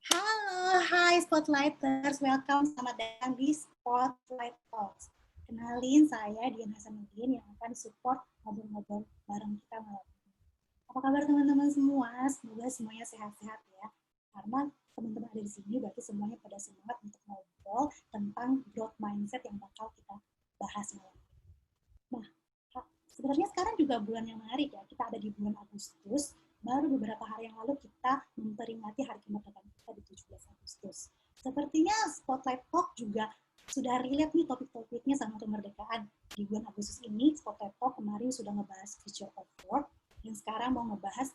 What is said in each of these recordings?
Halo, hai Spotlighters, welcome, selamat datang di Spotlight Talks. Kenalin, saya Dian Hasanuddin yang akan support ngobrol-ngobrol bareng kita malam ini. Apa kabar teman-teman semua? Semoga semuanya sehat-sehat ya. Karena teman-teman ada di sini berarti semuanya pada semangat untuk ngobrol tentang growth mindset yang bakal kita bahas malam ini. Nah, sebenarnya sekarang juga bulan yang menarik ya. Kita ada di bulan Agustus. Baru beberapa hari yang lalu kita memperingati Hari Kemerdekaan kita di 17 Agustus. Sepertinya Spotlight Talk juga sudah relate nih topik-topiknya sama kemerdekaan. Di bulan Agustus ini, Spotlight Talk kemarin sudah ngebahas future of work, yang sekarang mau ngebahas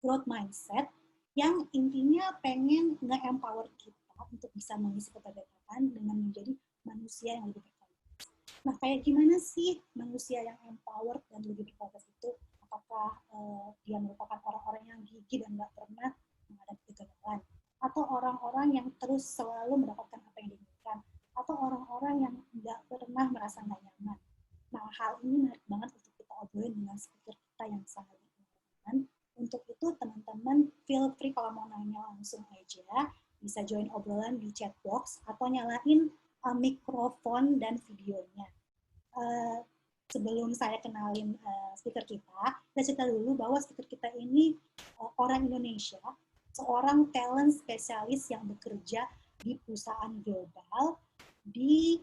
growth mindset, yang intinya pengen nge-empower kita untuk bisa mengisi kemerdekaan dengan menjadi manusia yang lebih berkualitas. Nah, kayak gimana sih manusia yang empowered dan lebih berkualitas itu? Apakah dia merupakan orang-orang yang gigih dan nggak pernah menghadapi kegagalan, atau orang-orang yang terus selalu mendapatkan apa yang diinginkan, atau orang-orang yang nggak pernah merasa nggak nyaman. Nah, hal ini menarik banget untuk kita obrolin dengan speaker kita yang sangat berpengalaman. Untuk itu, teman-teman feel free kalau mau nanya langsung aja, bisa join obrolan di chat box atau nyalain mikrofon dan videonya. Sebelum saya kenalin speaker kita, saya cerita dulu bahwa speaker kita ini orang Indonesia, seorang talent spesialis yang bekerja di perusahaan global di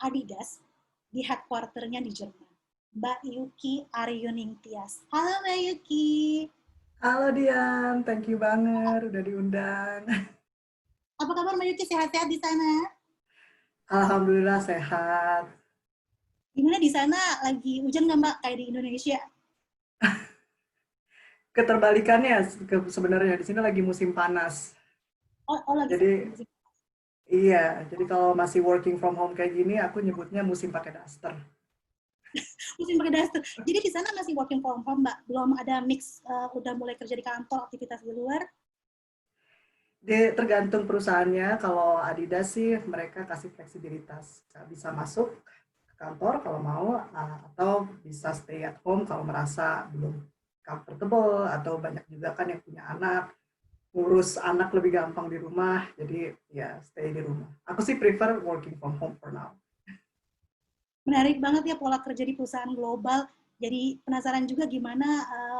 Adidas, di headquarternya di Jerman. Mbak Yuki Aryuning Tias. Halo Mbak Yuki. Halo Dian, thank you banget udah diundang. Apa kabar Mbak Yuki, sehat-sehat di sana? Alhamdulillah sehat. Gimana di sana, lagi hujan nggak Mbak kayak di Indonesia? Keterbalikannya sebenarnya di sini lagi musim panas. Oh lagi Jadi musim. iya, jadi kalau masih working from home kayak gini, aku nyebutnya musim pakai daster. Musim pakai daster. Jadi di sana masih working from home, Mbak? Belum ada mix, udah mulai kerja di kantor, aktivitas di luar? Tergantung perusahaannya. Kalau Adidas sih mereka kasih fleksibilitas, bisa masuk ke kantor kalau mau, atau bisa stay at home kalau merasa belum comfortable, atau banyak juga kan yang punya anak. Ngurus anak lebih gampang di rumah, jadi ya stay di rumah. Aku sih prefer working from home for now. Menarik banget ya pola kerja di perusahaan global. Jadi penasaran juga gimana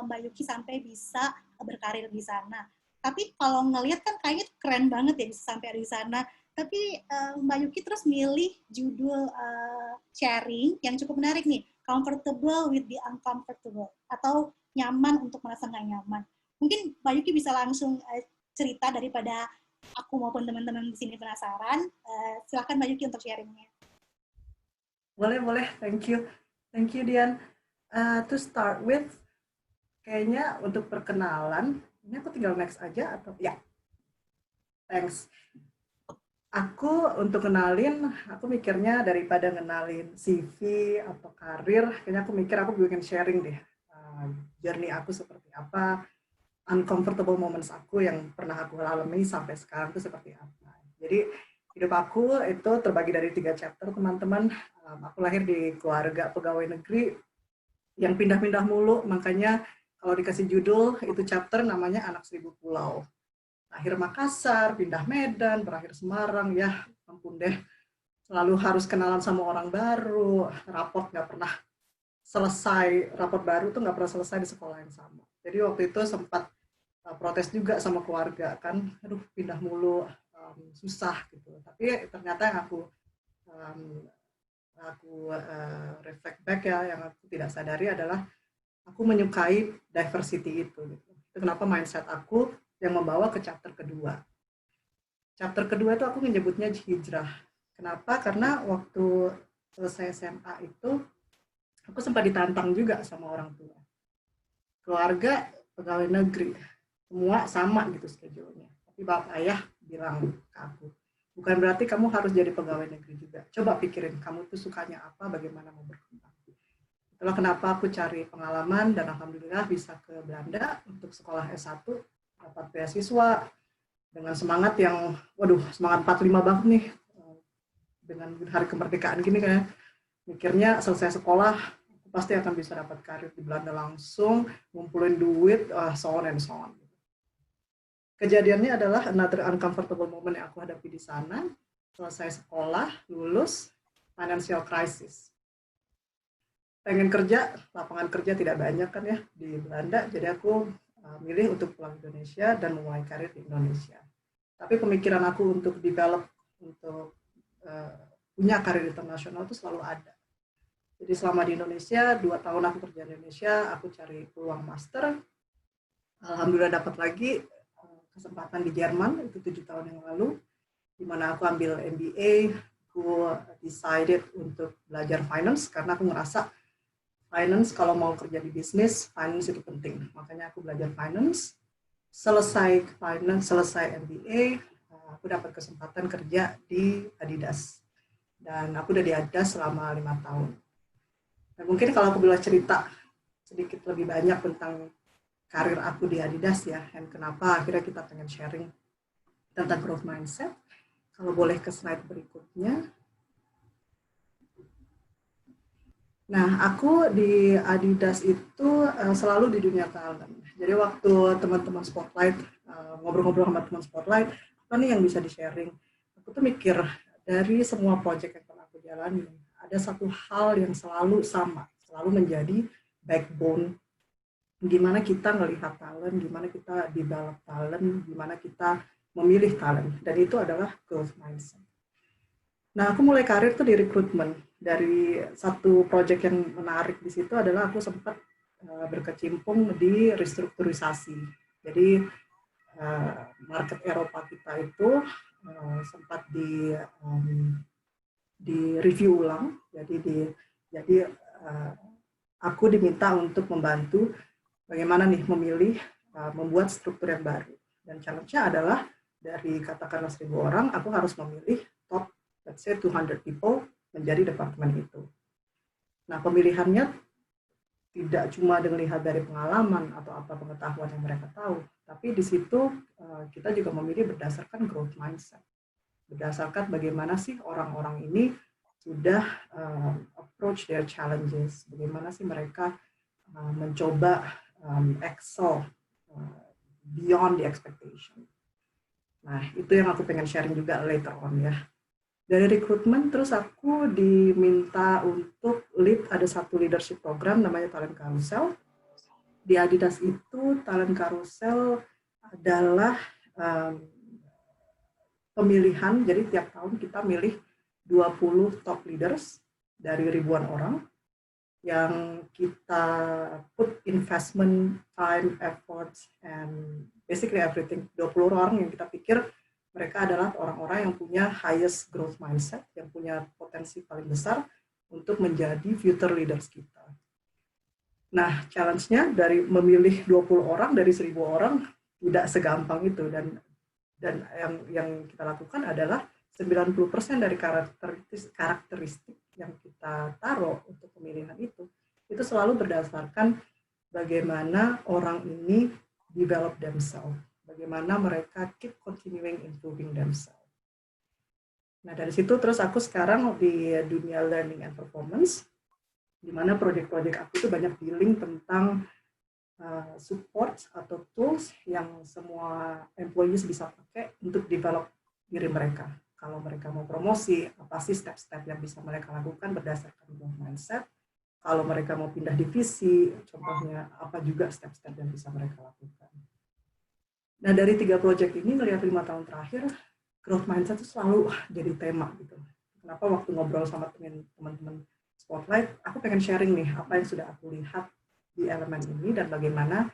Mbak Yuki sampai bisa berkarir di sana. Tapi kalau ngelihat kan kayaknya keren banget ya bisa sampai ada di sana. Tapi Mbak Yuki terus milih judul sharing yang cukup menarik nih, comfortable with the uncomfortable, atau nyaman untuk merasa nggak nyaman. Mungkin Mbak Yuki bisa langsung cerita daripada aku maupun teman-teman di sini penasaran. Silakan Mbak Yuki untuk sharingnya. Boleh, thank you. Thank you, Dian. To start with, kayaknya untuk perkenalan, ini aku tinggal next aja atau ya, thanks. Aku untuk kenalin, aku mikirnya daripada ngenalin CV atau karir, kayaknya aku mikir aku bikin sharing deh. Journey aku seperti apa, uncomfortable moments aku yang pernah aku alami sampai sekarang itu seperti apa. Jadi hidup aku itu terbagi dari 3 chapter, teman-teman. Aku lahir di keluarga pegawai negeri yang pindah-pindah mulu, makanya kalau dikasih judul itu chapter namanya Anak Seribu Pulau. Lahir Makassar, pindah Medan, berakhir Semarang, ya ampun deh. Selalu harus kenalan sama orang baru, raport nggak pernah selesai, raport baru tuh nggak pernah selesai di sekolah yang sama. Jadi waktu itu sempat protes juga sama keluarga kan, aduh pindah mulu, susah gitu. Tapi ternyata yang aku reflect back ya, yang aku tidak sadari adalah aku menyukai diversity itu. Gitu. Itu kenapa mindset aku yang membawa ke chapter kedua. Chapter kedua itu aku menyebutnya hijrah. Kenapa? Karena waktu selesai SMA itu aku sempat ditantang juga sama orang tua. Keluarga pegawai negeri, semua sama gitu schedule-nya. Tapi bapak ayah bilang ke aku, bukan berarti kamu harus jadi pegawai negeri juga. Coba pikirin kamu tuh sukanya apa, bagaimana mau berkembang. Itulah kenapa aku cari pengalaman dan alhamdulillah bisa ke Belanda untuk sekolah S1, dapat beasiswa dengan semangat yang, waduh semangat 45 banget nih. Dengan hari kemerdekaan gini kan, mikirnya selesai sekolah pasti akan bisa dapat karir di Belanda langsung, ngumpulin duit, so on and so on. kejadiannya adalah another uncomfortable moment yang aku hadapi di sana. Selesai sekolah, lulus, financial crisis. Pengen kerja, lapangan kerja tidak banyak kan ya di Belanda, jadi aku milih untuk pulang ke Indonesia dan memulai karir di Indonesia. Tapi pemikiran aku untuk develop, untuk punya karir internasional itu selalu ada. Jadi selama di Indonesia, 2 tahun aku kerja di Indonesia, aku cari peluang master. Alhamdulillah dapat lagi kesempatan di Jerman, itu 7 tahun yang lalu, di mana aku ambil MBA, aku decided untuk belajar finance, karena aku ngerasa finance kalau mau kerja di bisnis, finance itu penting. Makanya aku belajar finance, selesai finance, selesai MBA, aku dapat kesempatan kerja di Adidas. Dan aku udah di Adidas selama 5 tahun. Dan mungkin kalau aku boleh cerita sedikit lebih banyak tentang karir aku di Adidas ya, dan kenapa akhirnya kita pengen sharing tentang growth mindset. Kalau boleh ke slide berikutnya. Nah, aku di Adidas itu selalu di dunia talent. Jadi waktu teman-teman Spotlight, ngobrol-ngobrol sama teman Spotlight, apa nih yang bisa di-sharing? Aku tuh mikir, dari semua project yang pernah aku jalani, ada satu hal yang selalu sama, selalu menjadi backbone. Gimana kita melihat talent, gimana kita develop talent, gimana kita memilih talent. Dan itu adalah growth mindset. Nah, aku mulai karir tuh di rekrutmen. Dari satu proyek yang menarik di situ adalah aku sempat berkecimpung di restrukturisasi. Jadi market Eropa kita itu sempat di review ulang. Jadi aku diminta untuk membantu bagaimana nih memilih membuat struktur yang baru. Dan challenge-nya adalah dari katakanlah 1.000 orang, aku harus memilih top, let's say 200 people menjadi departemen itu. Nah, pemilihannya tidak cuma dilihat dari pengalaman atau apa pengetahuan yang mereka tahu, tapi di situ kita juga memilih berdasarkan growth mindset. Berdasarkan bagaimana sih orang-orang ini sudah approach their challenges, bagaimana sih mereka mencoba excel beyond the expectation. Nah, itu yang aku pengen sharing juga later on ya. Dari rekrutmen, terus aku diminta untuk lead, ada satu leadership program namanya Talent Carousel. Di Adidas itu, Talent Carousel adalah pemilihan, jadi tiap tahun kita milih 20 top leaders dari ribuan orang, yang kita put investment, time, effort, and basically everything. 20 orang yang kita pikir mereka adalah orang-orang yang punya highest growth mindset, yang punya potensi paling besar untuk menjadi future leaders kita. Nah, challenge-nya dari memilih 20 orang dari 1.000 orang tidak segampang itu, dan yang kita lakukan adalah 90% dari karakteristik yang kita taruh untuk pemilihan itu selalu berdasarkan bagaimana orang ini develop themselves, bagaimana mereka keep continuing improving themselves. Nah, dari situ terus aku sekarang di dunia learning and performance, di mana proyek-proyek aku itu banyak dealing tentang support atau tools yang semua employees bisa pakai untuk develop diri mereka. Kalau mereka mau promosi, apa sih step-step yang bisa mereka lakukan berdasarkan growth mindset. Kalau mereka mau pindah divisi, contohnya apa juga step-step yang bisa mereka lakukan. Nah, dari 3 proyek ini, melihat 5 tahun terakhir, growth mindset itu selalu jadi tema gitu. Kenapa waktu ngobrol sama teman-teman Spotlight, aku pengen sharing nih apa yang sudah aku lihat di elemen ini, dan bagaimana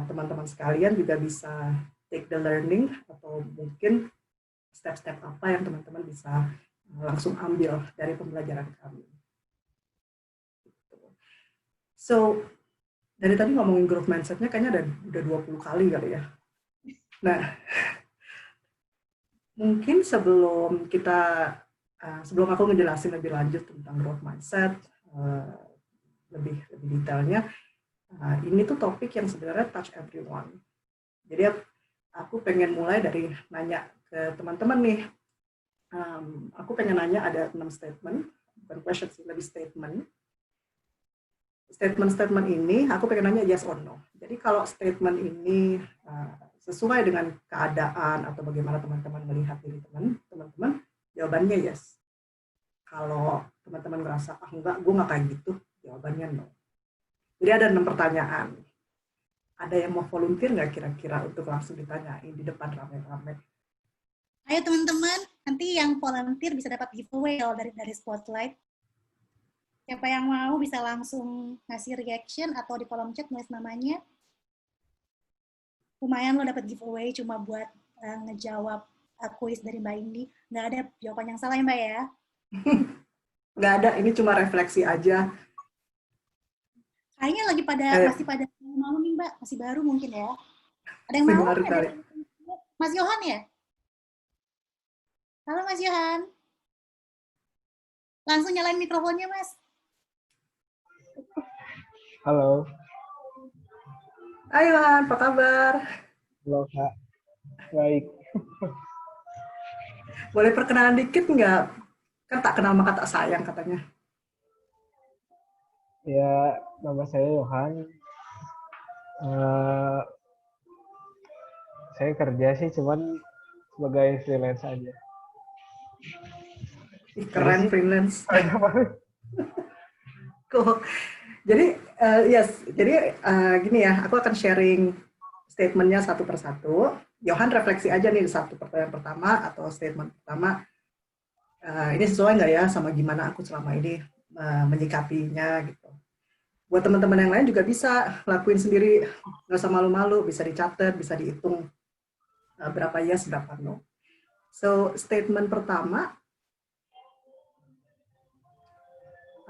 teman-teman sekalian juga bisa take the learning, atau mungkin step-step apa yang teman-teman bisa langsung ambil dari pembelajaran kami. So, dari tadi ngomongin growth mindset-nya kayaknya udah 20 kali kali ya. Nah, mungkin sebelum aku ngejelasin lebih lanjut tentang growth mindset, lebih detailnya, ini tuh topik yang sebenarnya touch everyone. Jadi aku pengen mulai dari nanya ke teman-teman nih. Aku pengen nanya, ada 6 statement, bukan question sih, lebih statement. Statement ini aku pengen nanya yes or no. Jadi kalau statement ini sesuai dengan keadaan atau bagaimana teman-teman melihat diri teman-teman, jawabannya yes. Kalau teman-teman ngerasa, enggak, gue nggak kayak gitu, jawabannya no. Jadi ada 6 pertanyaan. Ada yang mau volunteer nggak kira-kira untuk langsung ditanyain di depan rame-rame? Ayo teman-teman, nanti yang volunteer bisa dapat giveaway loh dari Spotlight. Siapa yang mau bisa langsung ngasih reaction atau di kolom chat nulis namanya. Lumayan lo dapat giveaway cuma buat ngejawab kuis dari Mbak Indi. Nggak ada jawaban yang salah ya Mbak ya? Nggak ada, ini cuma refleksi aja. Kayaknya lagi masih pada malu nih Mbak, masih baru mungkin ya. Ada yang mau? Ada Mas Yohan ya? Halo Mas Yohan. Langsung nyalain mikrofonnya Mas. Halo. Hai Yohan, apa kabar? Halo Kak. Baik. Boleh perkenalan dikit nggak? Kan tak kenal maka tak sayang katanya. Ya, nama saya Yohan. Saya kerja sih cuman sebagai freelance aja. Keren freelance. Cool. Jadi gini ya, aku akan sharing statementnya satu persatu. Yohan refleksi aja nih satu pertanyaan pertama atau statement pertama. Ini sesuai nggak ya sama gimana aku selama ini menyikapinya gitu. Buat teman-teman yang lain juga bisa lakuin sendiri, nggak usah malu-malu, bisa dicatat, bisa dihitung berapa yes, berapa no. So statement pertama,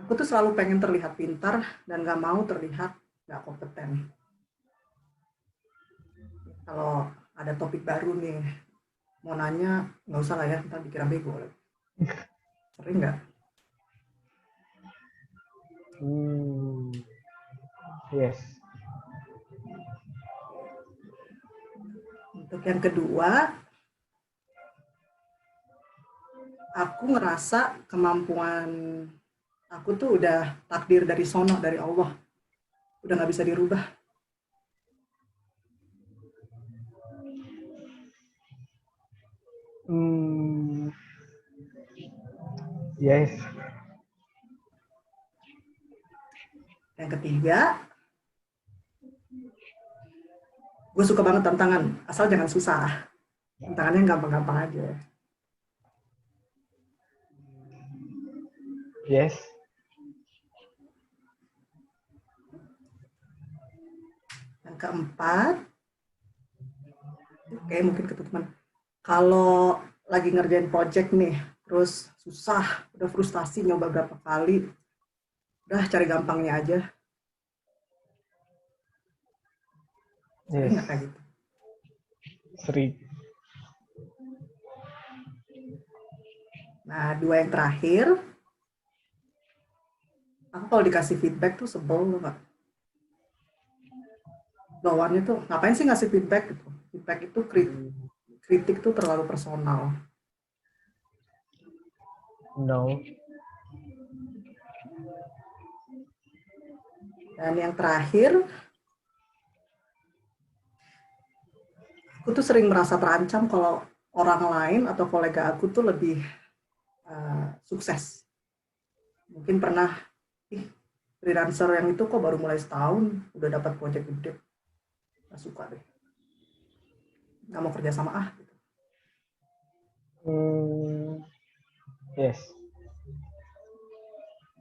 aku tuh selalu pengen terlihat pintar dan nggak mau terlihat nggak kompeten. Kalau ada topik baru nih, mau nanya, nggak usah lah ya, ntar dikira bego. Sering nggak? Yes. Untuk yang kedua, aku ngerasa kemampuan aku tuh udah takdir dari sono, dari Allah. Udah nggak bisa dirubah. Yes. Yang ketiga, gue suka banget tantangan, asal jangan susah. Tantangannya gampang-gampang aja. Yes. Yang keempat, oke mungkin ke teman, kalau lagi ngerjain project nih, terus susah, udah frustasi nyoba berapa kali, udah cari gampangnya aja. Sering nggak kayak gitu? Sering. Nah, dua yang terakhir, aku kalau dikasih feedback tuh sebel nggak? Bawaannya tuh ngapain sih ngasih feedback gitu? Feedback itu kritik tuh terlalu personal. No. Dan yang terakhir, aku tuh sering merasa terancam kalau orang lain atau kolega aku tuh lebih sukses. Mungkin pernah, freelancer yang itu kok baru mulai setahun, udah dapat project gede. Gak suka deh. Gak mau kerja sama gitu. Yes.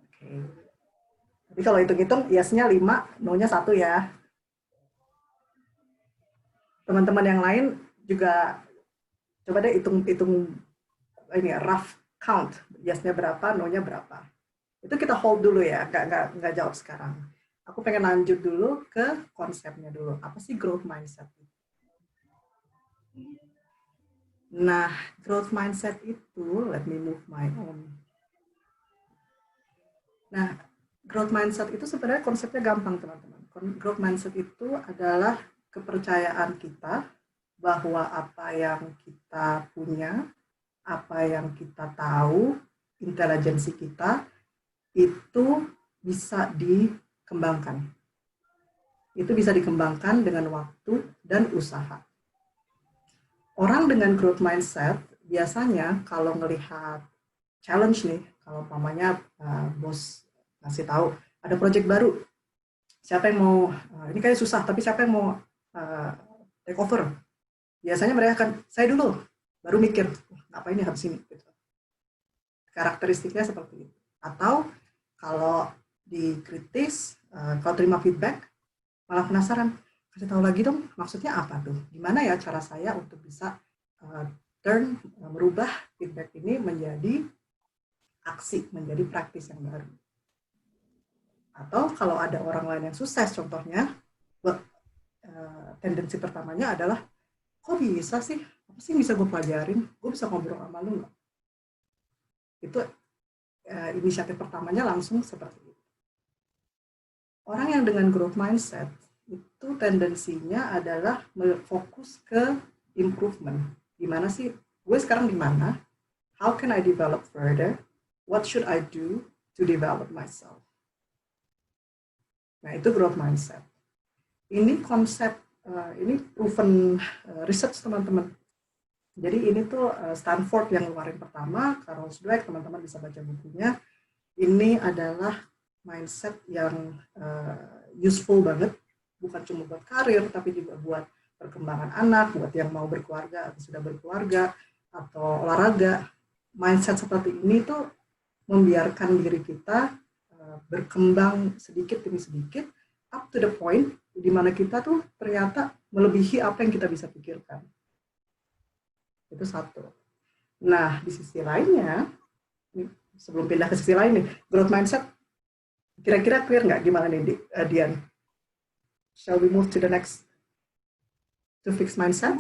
Oke. Tapi kalau hitung-hitung, yes-nya 5, no-nya 1 ya. Teman-teman yang lain juga coba deh hitung ini rough count, yes-nya berapa, no-nya berapa. Itu kita hold dulu ya, nggak jawab sekarang. Aku pengen lanjut dulu ke konsepnya dulu. Apa sih growth mindset? Nah, growth mindset itu, let me move my own. Nah, growth mindset itu sebenarnya konsepnya gampang, teman-teman. Growth mindset itu adalah kepercayaan kita bahwa apa yang kita punya, apa yang kita tahu, intelijensi kita, itu bisa dikembangkan. Itu bisa dikembangkan dengan waktu dan usaha. orang dengan growth mindset biasanya kalau ngelihat challenge nih, kalau umpamanya bos ngasih tahu ada project baru, siapa yang mau, ini kayak susah, tapi siapa yang mau take over? Biasanya mereka akan, saya dulu, baru mikir, ngapain ini habis ini? Gitu. Karakteristiknya seperti itu. Atau kalau dikritis, kalau terima feedback, malah penasaran, kasih tahu lagi dong, maksudnya apa tuh? Gimana ya cara saya untuk bisa merubah feedback ini menjadi aksi, menjadi praktis yang baru. Atau kalau ada orang lain yang sukses, contohnya, tendensi pertamanya adalah, kok bisa sih? Apa sih yang bisa gue pelajarin? Gue bisa ngobrol sama lu nggak? Itu inisiatif pertamanya langsung seperti itu. Orang yang dengan growth mindset, itu tendensinya adalah fokus ke improvement. Gimana sih? Gue sekarang di mana? How can I develop further? What should I do to develop myself? Nah, itu growth mindset. Ini konsep, ini proven research teman-teman. Jadi ini tuh Stanford yang ngeluarin pertama, Carol Dweck, teman-teman bisa baca bukunya. Ini adalah mindset yang useful banget, bukan cuma buat karir, tapi juga buat perkembangan anak, buat yang mau berkeluarga atau sudah berkeluarga, atau olahraga. Mindset seperti ini tuh membiarkan diri kita berkembang sedikit demi sedikit, up to the point di mana kita tuh ternyata melebihi apa yang kita bisa pikirkan. Itu satu. Nah, di sisi lainnya, sebelum pindah ke sisi lain nih, growth mindset, kira-kira clear nggak gimana nih, Dian? Shall we move to the next, to fixed mindset?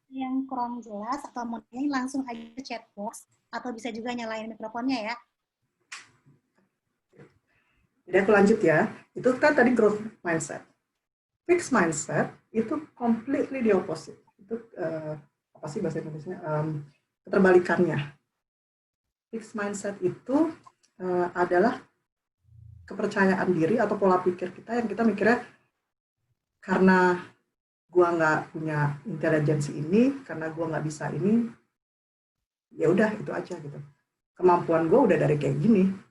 Yang kurang jelas atau mau langsung aja chat box, atau bisa juga nyalain mikrofonnya ya. Jadi aku lanjut ya, itu kan tadi growth mindset. Fixed mindset itu completely the opposite. Itu apa sih bahasa Indonesia? Keterbalikannya. Fixed mindset itu adalah kepercayaan diri atau pola pikir kita yang kita mikirnya karena gua nggak punya intelijensi ini, karena gua nggak bisa ini, ya udah itu aja gitu. Kemampuan gua udah dari kayak gini.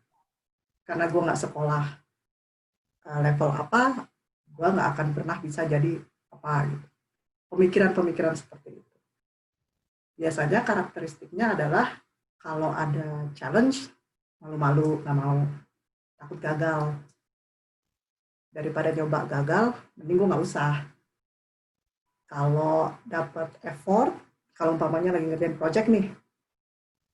Karena gue nggak sekolah level apa, gue nggak akan pernah bisa jadi apa gitu. Pemikiran-pemikiran seperti itu. Biasanya karakteristiknya adalah kalau ada challenge, malu-malu, nggak mau, takut gagal. Daripada nyoba gagal, mending gue nggak usah. Kalau dapat effort, kalau umpamanya lagi ngerjain project nih,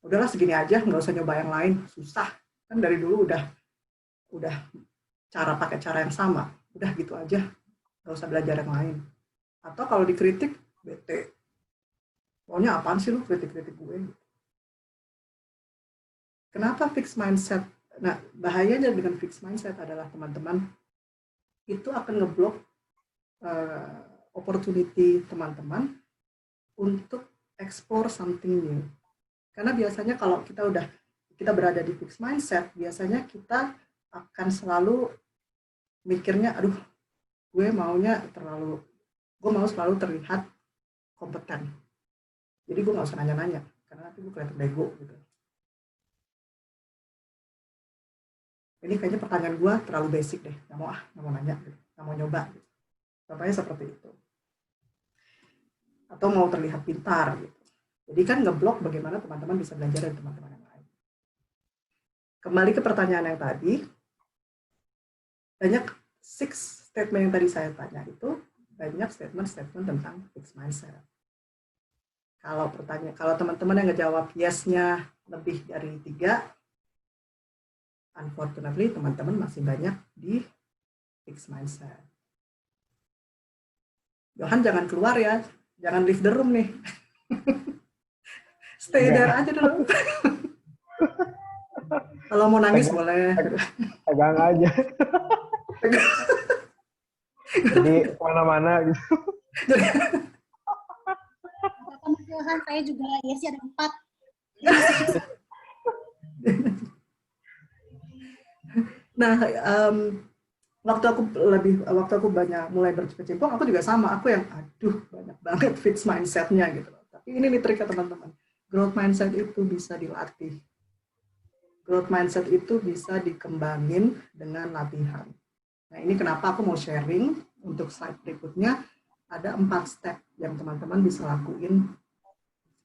udahlah segini aja, nggak usah nyoba yang lain, susah. Kan dari dulu udah pakai cara yang sama, udah gitu aja, nggak usah belajar yang lain. Atau kalau dikritik, bete, pokoknya apaan sih lu kritik-kritik gue? Kenapa fixed mindset? Nah, bahayanya dengan fixed mindset adalah teman-teman itu akan ngeblok opportunity teman-teman untuk explore something new. Karena biasanya kalau kita berada di fixed mindset, biasanya kita akan selalu mikirnya, aduh, gue mau selalu terlihat kompeten. Jadi gue nggak usah nanya-nanya, karena nanti gue kelihatan bego gitu. Ini kayaknya pertanyaan gue terlalu basic deh, nggak mau nanya, nggak mau nyoba. Gitu. Contohnya seperti itu. Atau mau terlihat pintar gitu. Jadi kan ngeblok bagaimana teman-teman bisa belajar dari teman-teman yang lain. Kembali ke pertanyaan yang tadi, banyak 6 statement yang tadi saya tanya itu banyak statement tentang fixed mindset. Kalau teman-teman yang ngejawab yes-nya lebih dari 3, unfortunately teman-teman masih banyak di fixed mindset. Johan jangan keluar ya, jangan leave the room nih. Stay there aja dulu. Kalau mau nangis boleh. Pegang aja. Jadi kemana-mana gitu. Johan, saya juga ya sih ada 4. Nah, waktu aku banyak mulai berkecimpung, aku juga sama. Aku yang banyak banget fixed mindset-nya gitu. Tapi ini nih triknya teman-teman. Growth mindset itu bisa dilatih. Growth mindset itu bisa dikembangin dengan latihan. Nah, ini kenapa aku mau sharing untuk slide berikutnya. Ada 4 step yang teman-teman bisa lakuin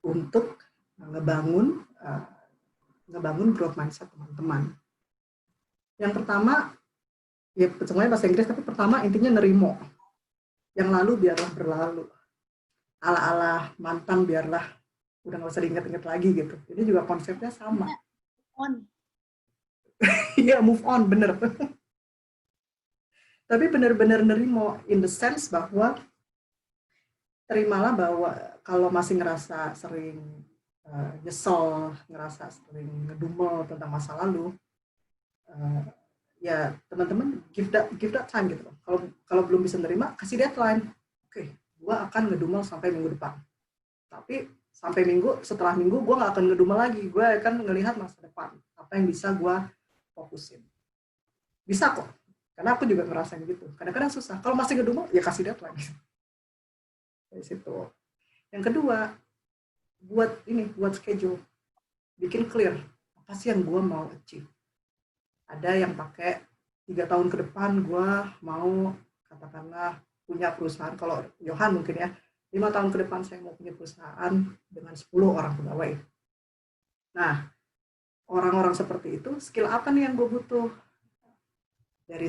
untuk ngebangun growth mindset teman-teman. Yang pertama, ya semuanya bahasa Inggris, tapi pertama intinya nerimo. Yang lalu biarlah berlalu. Ala-ala mantan biarlah udah nggak usah diingat-ingat lagi gitu. Ini juga konsepnya sama. Iya, move on, bener. Tapi benar-benar nerimo in the sense bahwa terimalah bahwa kalau masih ngerasa sering nyesel, ngerasa sering ngedumel tentang masa lalu, ya teman-teman give that time gitu. Kalau belum bisa nerima, kasih deadline. Oke, gua akan ngedumel sampai minggu depan. Tapi sampai setelah minggu gue nggak akan ngedumel lagi. Gue akan ngelihat masa depan, apa yang bisa gue fokusin. Bisa kok, karena aku juga ngerasain gitu. Kadang-kadang susah. Kalau masih ngedumel, ya kasih deadline. Dari situ. Yang kedua, buat schedule, bikin clear apa sih yang gue mau achieve. Ada yang pakai 3 tahun ke depan gue mau katakanlah punya perusahaan. Kalau Johan mungkin ya 5 tahun ke depan saya mau punya perusahaan dengan 10 orang pegawai. Nah, orang-orang seperti itu, skill apa nih yang gue butuh? Dari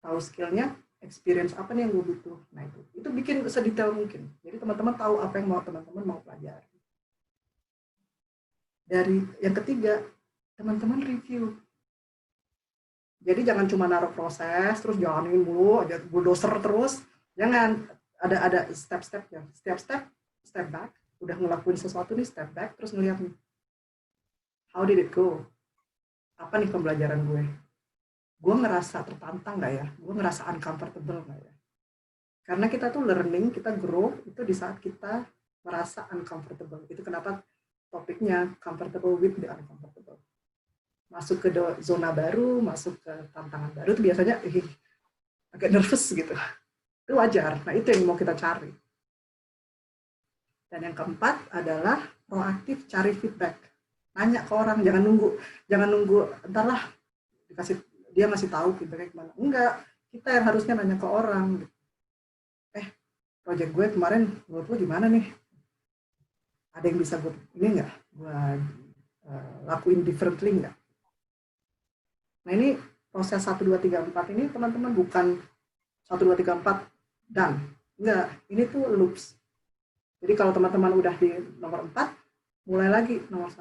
tahu skillnya, experience apa nih yang gue butuh? Nah itu bikin sedetail mungkin. Jadi teman-teman tahu apa yang teman-teman mau pelajari. Dari yang ketiga, teman-teman review. Jadi jangan cuma naruh proses, terus jalanin mulu, aja bulldozer terus. Jangan, ada step-stepnya. Setiap step back. Udah ngelakuin sesuatu nih, step back, terus ngeliat nih. How did it go? Apa nih pembelajaran gue? Gue ngerasa tertantang nggak ya? Gue ngerasa uncomfortable nggak ya? Karena kita tuh learning, kita grow, itu di saat kita merasa uncomfortable. Itu kenapa topiknya comfortable with the uncomfortable. Masuk ke zona baru, masuk ke tantangan baru, itu biasanya agak nervous gitu. Itu wajar. Nah, itu yang mau kita cari. Dan yang keempat adalah proaktif cari feedback. Nanya ke orang, jangan nunggu entarlah dia ngasih tahu feedbacknya gimana. Enggak, kita yang harusnya nanya ke orang. Project gue kemarin menurut lo gimana nih? Ada yang bisa gue lakuin differently nggak? Nah ini proses 1, 2, 3, 4 ini teman-teman bukan 1, 2, 3, 4 dan enggak, ini tuh loops. Jadi kalau teman-teman udah di nomor 4, mulai lagi nomor 1.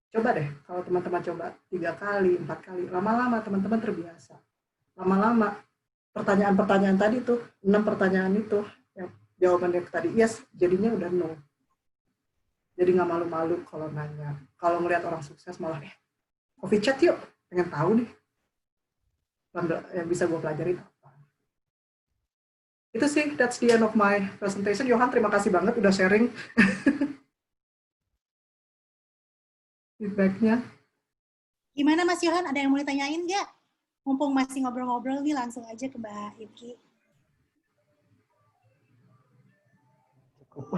Coba deh, kalau teman-teman coba 3 kali, 4 kali, lama-lama teman-teman terbiasa. Lama-lama pertanyaan-pertanyaan tadi tuh, 6 pertanyaan itu, yang jawabannya tadi yes, jadinya udah no. Jadi nggak malu-malu kalau nanya. Kalau ngelihat orang sukses malah, coffee chat yuk, pengen tahu nih. Yang bisa gue pelajari apa. Itu sih, that's the end of my presentation. Johan, terima kasih banget udah sharing feedback-nya. Gimana Mas Johan, ada yang mau ditanyain nggak? Mumpung masih ngobrol-ngobrol nih, langsung aja ke Mbak Yuki. Cukup.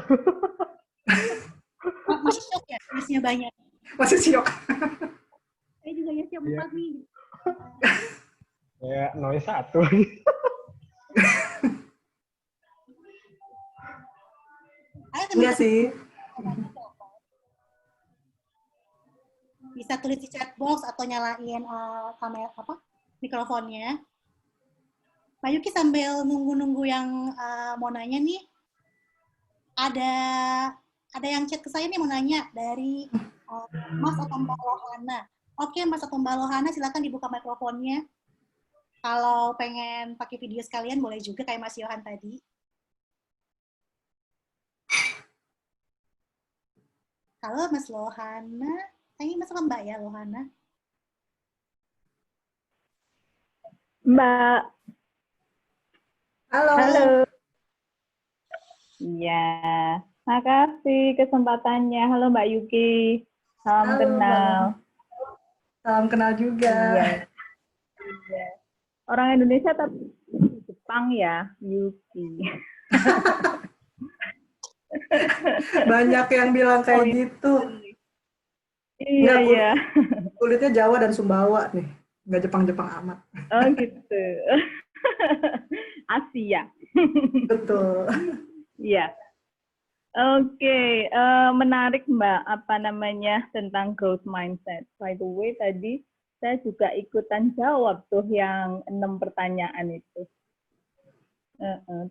Masih syok ya, tulisnya banyak. Masih syok. Saya juga ya siap 4 nih. Ya, noise 1. Iya sih. Bisa tulis di chat box atau nyalain kamera mikrofonnya. Mbak Yuki sambil nunggu-nunggu yang mau nanya nih, ada yang chat ke saya nih mau nanya dari Mas atau Mbak Lohana. Oke, Mas atau Mbak Lohana, silakan dibuka mikrofonnya. Kalau pengen pakai video sekalian boleh juga kayak Mas Johan tadi. Halo Mas Lohana, ini Mas apa Mbak ya Lohana? Mbak. Halo. Halo. Iya, makasih kesempatannya. Halo Mbak Yuki, salam kenal. Salam kenal juga. Iya. Orang Indonesia tapi Jepang ya, Yuki. Banyak yang bilang kayak Oh, iya. gitu. Iya, Enggak, iya. kulitnya Jawa dan Sumbawa nih. Enggak Jepang-Jepang amat. Oh, gitu. Asia. Betul. Iya. Oke, menarik Mbak, apa namanya, tentang growth mindset. By the way, tadi saya juga ikutan jawab tuh yang 6 pertanyaan itu.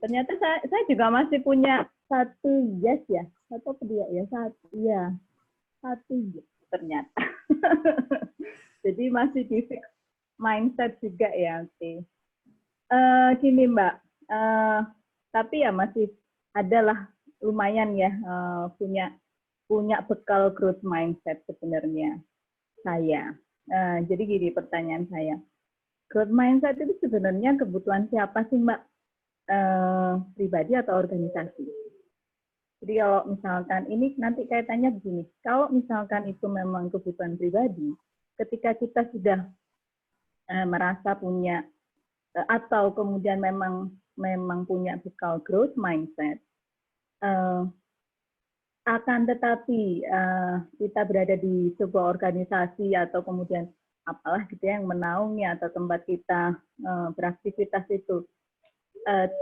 Ternyata saya juga masih punya satu yes ya, satu kedua ya, satu yes ternyata. Jadi masih di fix mindset juga ya, oke. Gini Mbak, tapi ya masih adalah lumayan ya punya bekal growth mindset sebenarnya saya. Jadi gini pertanyaan saya, growth mindset itu sebenarnya kebutuhan siapa sih Mbak? Pribadi atau organisasi? Jadi kalau misalkan ini nanti kaitannya begini, kalau misalkan itu memang kebutuhan pribadi, ketika kita sudah merasa punya atau kemudian memang punya bekal growth mindset, akan tetapi kita berada di sebuah organisasi atau kemudian apalah gitu yang menaungi atau tempat kita beraktivitas itu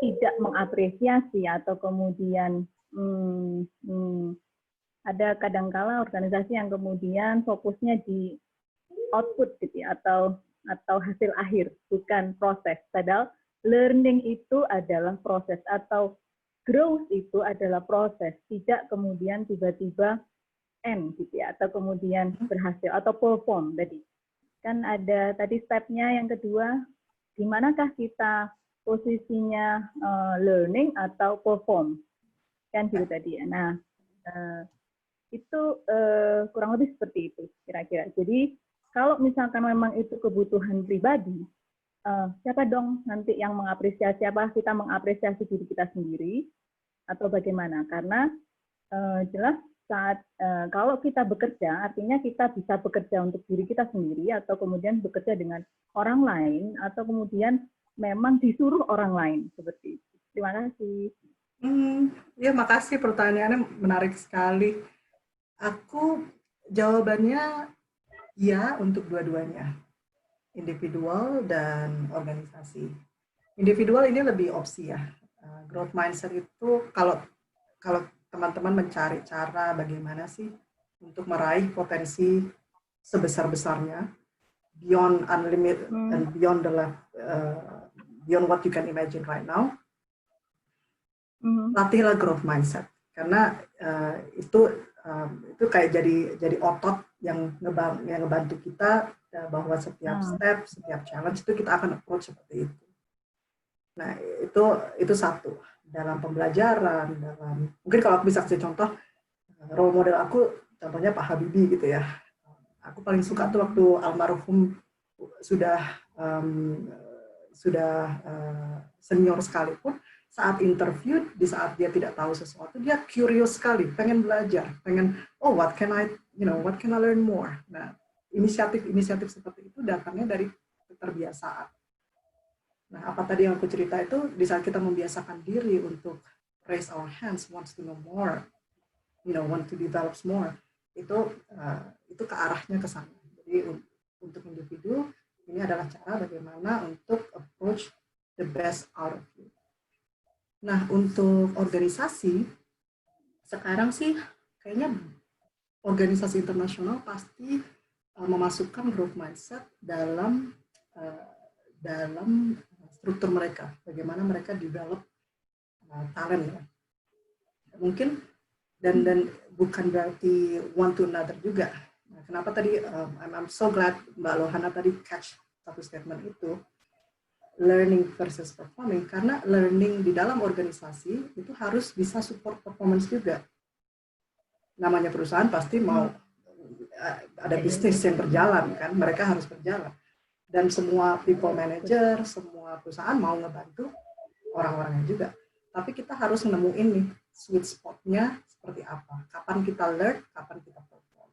tidak mengapresiasi atau kemudian ada kadangkala organisasi yang kemudian fokusnya di output gitu ya, atau hasil akhir bukan proses. Padahal learning itu adalah proses atau growth itu adalah proses, tidak kemudian tiba-tiba end gitu ya, atau kemudian berhasil atau perform tadi. Kan ada tadi stepnya yang kedua, di manakah kita posisinya learning atau perform, kan gitu tadi ya. Nah, itu kurang lebih seperti itu kira-kira. Jadi kalau misalkan memang itu kebutuhan pribadi, siapa dong nanti yang mengapresiasi, apa kita mengapresiasi diri kita sendiri atau bagaimana? Karena jelas saat kalau kita bekerja, artinya kita bisa bekerja untuk diri kita sendiri atau kemudian bekerja dengan orang lain atau kemudian memang disuruh orang lain seperti itu. Terima kasih. Ya, makasih, pertanyaannya menarik sekali. Aku jawabannya ya untuk dua-duanya, individual dan organisasi. Individual ini lebih opsi ya. Growth mindset itu kalau teman-teman mencari cara bagaimana sih untuk meraih potensi sebesar-besarnya, beyond unlimited and beyond beyond what you can imagine right now, latihlah growth mindset, karena itu kayak jadi otot yang ngebantu kita bahwa setiap step, setiap challenge itu kita akan approach seperti itu. Nah, itu satu dalam pembelajaran, mungkin kalau aku bisa kasih contoh, role model aku contohnya Pak Habibie gitu ya. Aku paling suka tuh waktu almarhum sudah senior sekalipun, saat interview, di saat dia tidak tahu sesuatu, dia curious sekali, pengen belajar, what can I learn more. Nah, inisiatif seperti itu datangnya dari keterbiasaan. Nah, apa tadi yang aku cerita itu, di saat kita membiasakan diri untuk raise our hands, wants to know more, want to develop more, itu ke arahnya ke sana. Jadi untuk individu, ini adalah cara bagaimana untuk approach the best out of you. Nah, untuk organisasi, sekarang sih kayaknya organisasi internasional pasti memasukkan growth mindset dalam struktur mereka, bagaimana mereka develop talent ya. Mungkin dan bukan berarti one to another juga. Nah, kenapa tadi I'm so glad Mbak Lohana tadi catch satu statement itu, learning versus performing, karena learning di dalam organisasi itu harus bisa support performance juga. Namanya perusahaan pasti mau ada bisnis yang berjalan kan, mereka harus berjalan. Dan semua people manager, semua perusahaan mau ngebantu orang-orangnya juga. Tapi kita harus nemuin nih sweet spot-nya seperti apa. Kapan kita learn, kapan kita perform.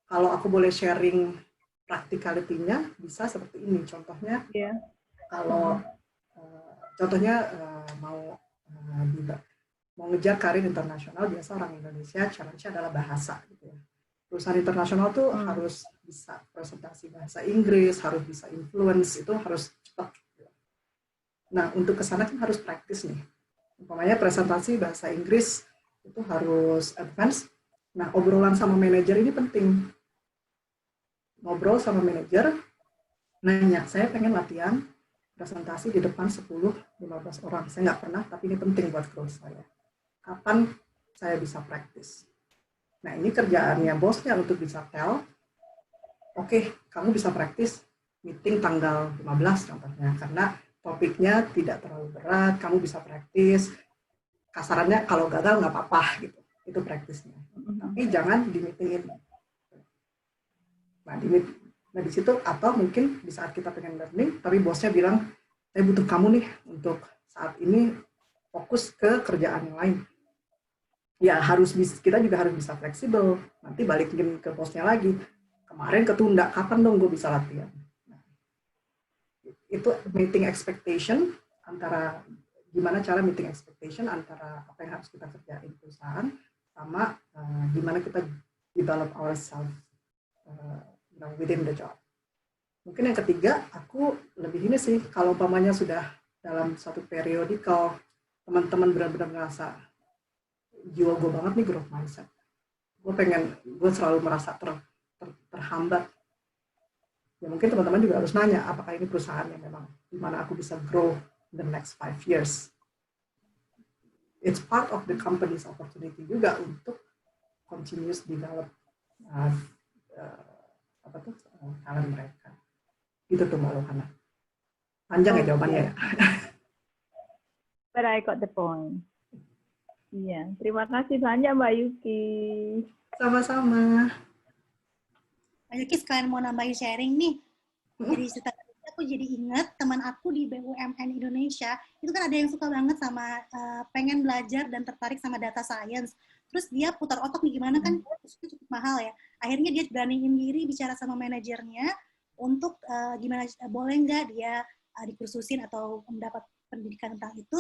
Kalau aku boleh sharing practicality-nya, bisa seperti ini. Contohnya, kalau contohnya mau mau ngejar karir internasional, biasa orang Indonesia challenge-nya adalah bahasa gitu ya. Perusahaan internasional tuh harus bisa presentasi bahasa Inggris, harus bisa influence, itu harus cepat. Nah, untuk ke sana kan harus praktis nih. Umpamanya presentasi bahasa Inggris itu harus advance. Nah, obrolan sama manajer ini penting. Ngobrol sama manajer, nanya, saya pengen latihan presentasi di depan 10-15 orang. Saya nggak pernah, tapi ini penting buat growth saya. Kapan saya bisa praktis? Nah, ini kerjaannya bosnya untuk bisa tell, oke, kamu bisa praktis meeting tanggal 15 contohnya, karena topiknya tidak terlalu berat, kamu bisa praktis, kasarannya kalau gagal nggak apa-apa gitu, itu praktisnya. Tapi jangan di meeting ini. Nah di situ, atau mungkin di saat kita pengen learning, tapi bosnya bilang, saya butuh kamu nih untuk saat ini fokus ke kerjaan yang lain. Ya kita juga harus bisa fleksibel. Nanti balikin ke bosnya lagi. Kemarin ketunda, kapan dong gue bisa latihan? Nah, itu meeting expectation antara gimana cara meeting expectation antara apa yang harus kita kerjain perusahaan sama gimana kita develop ourselves within the job. Mungkin yang ketiga, aku lebih ini sih, kalau umpamanya sudah dalam satu periodikal, teman-teman benar-benar ngerasa jiwa gue banget nih growth mindset. Gue selalu merasa terhambat. Ya mungkin teman-teman juga harus nanya, apakah ini perusahaan yang memang dimana aku bisa grow in the next 5 years. It's part of the company's opportunity juga untuk continuous develop talent mereka. Gitu tuh Mbak Lohana. Panjang ya jawabannya ya. But I got the point. Iya, terima kasih banyak Mbak Yuki. Sama-sama. Mbak Yuki sekalian mau nambahin sharing nih. Jadi cerita aku jadi ingat teman aku di BUMN Indonesia, itu kan ada yang suka banget sama pengen belajar dan tertarik sama data science. Terus dia putar otak nih gimana kan itu cukup mahal ya. Akhirnya dia beraniin diri bicara sama manajernya untuk gimana boleh nggak dia dikursusin atau mendapat pendidikan tentang itu,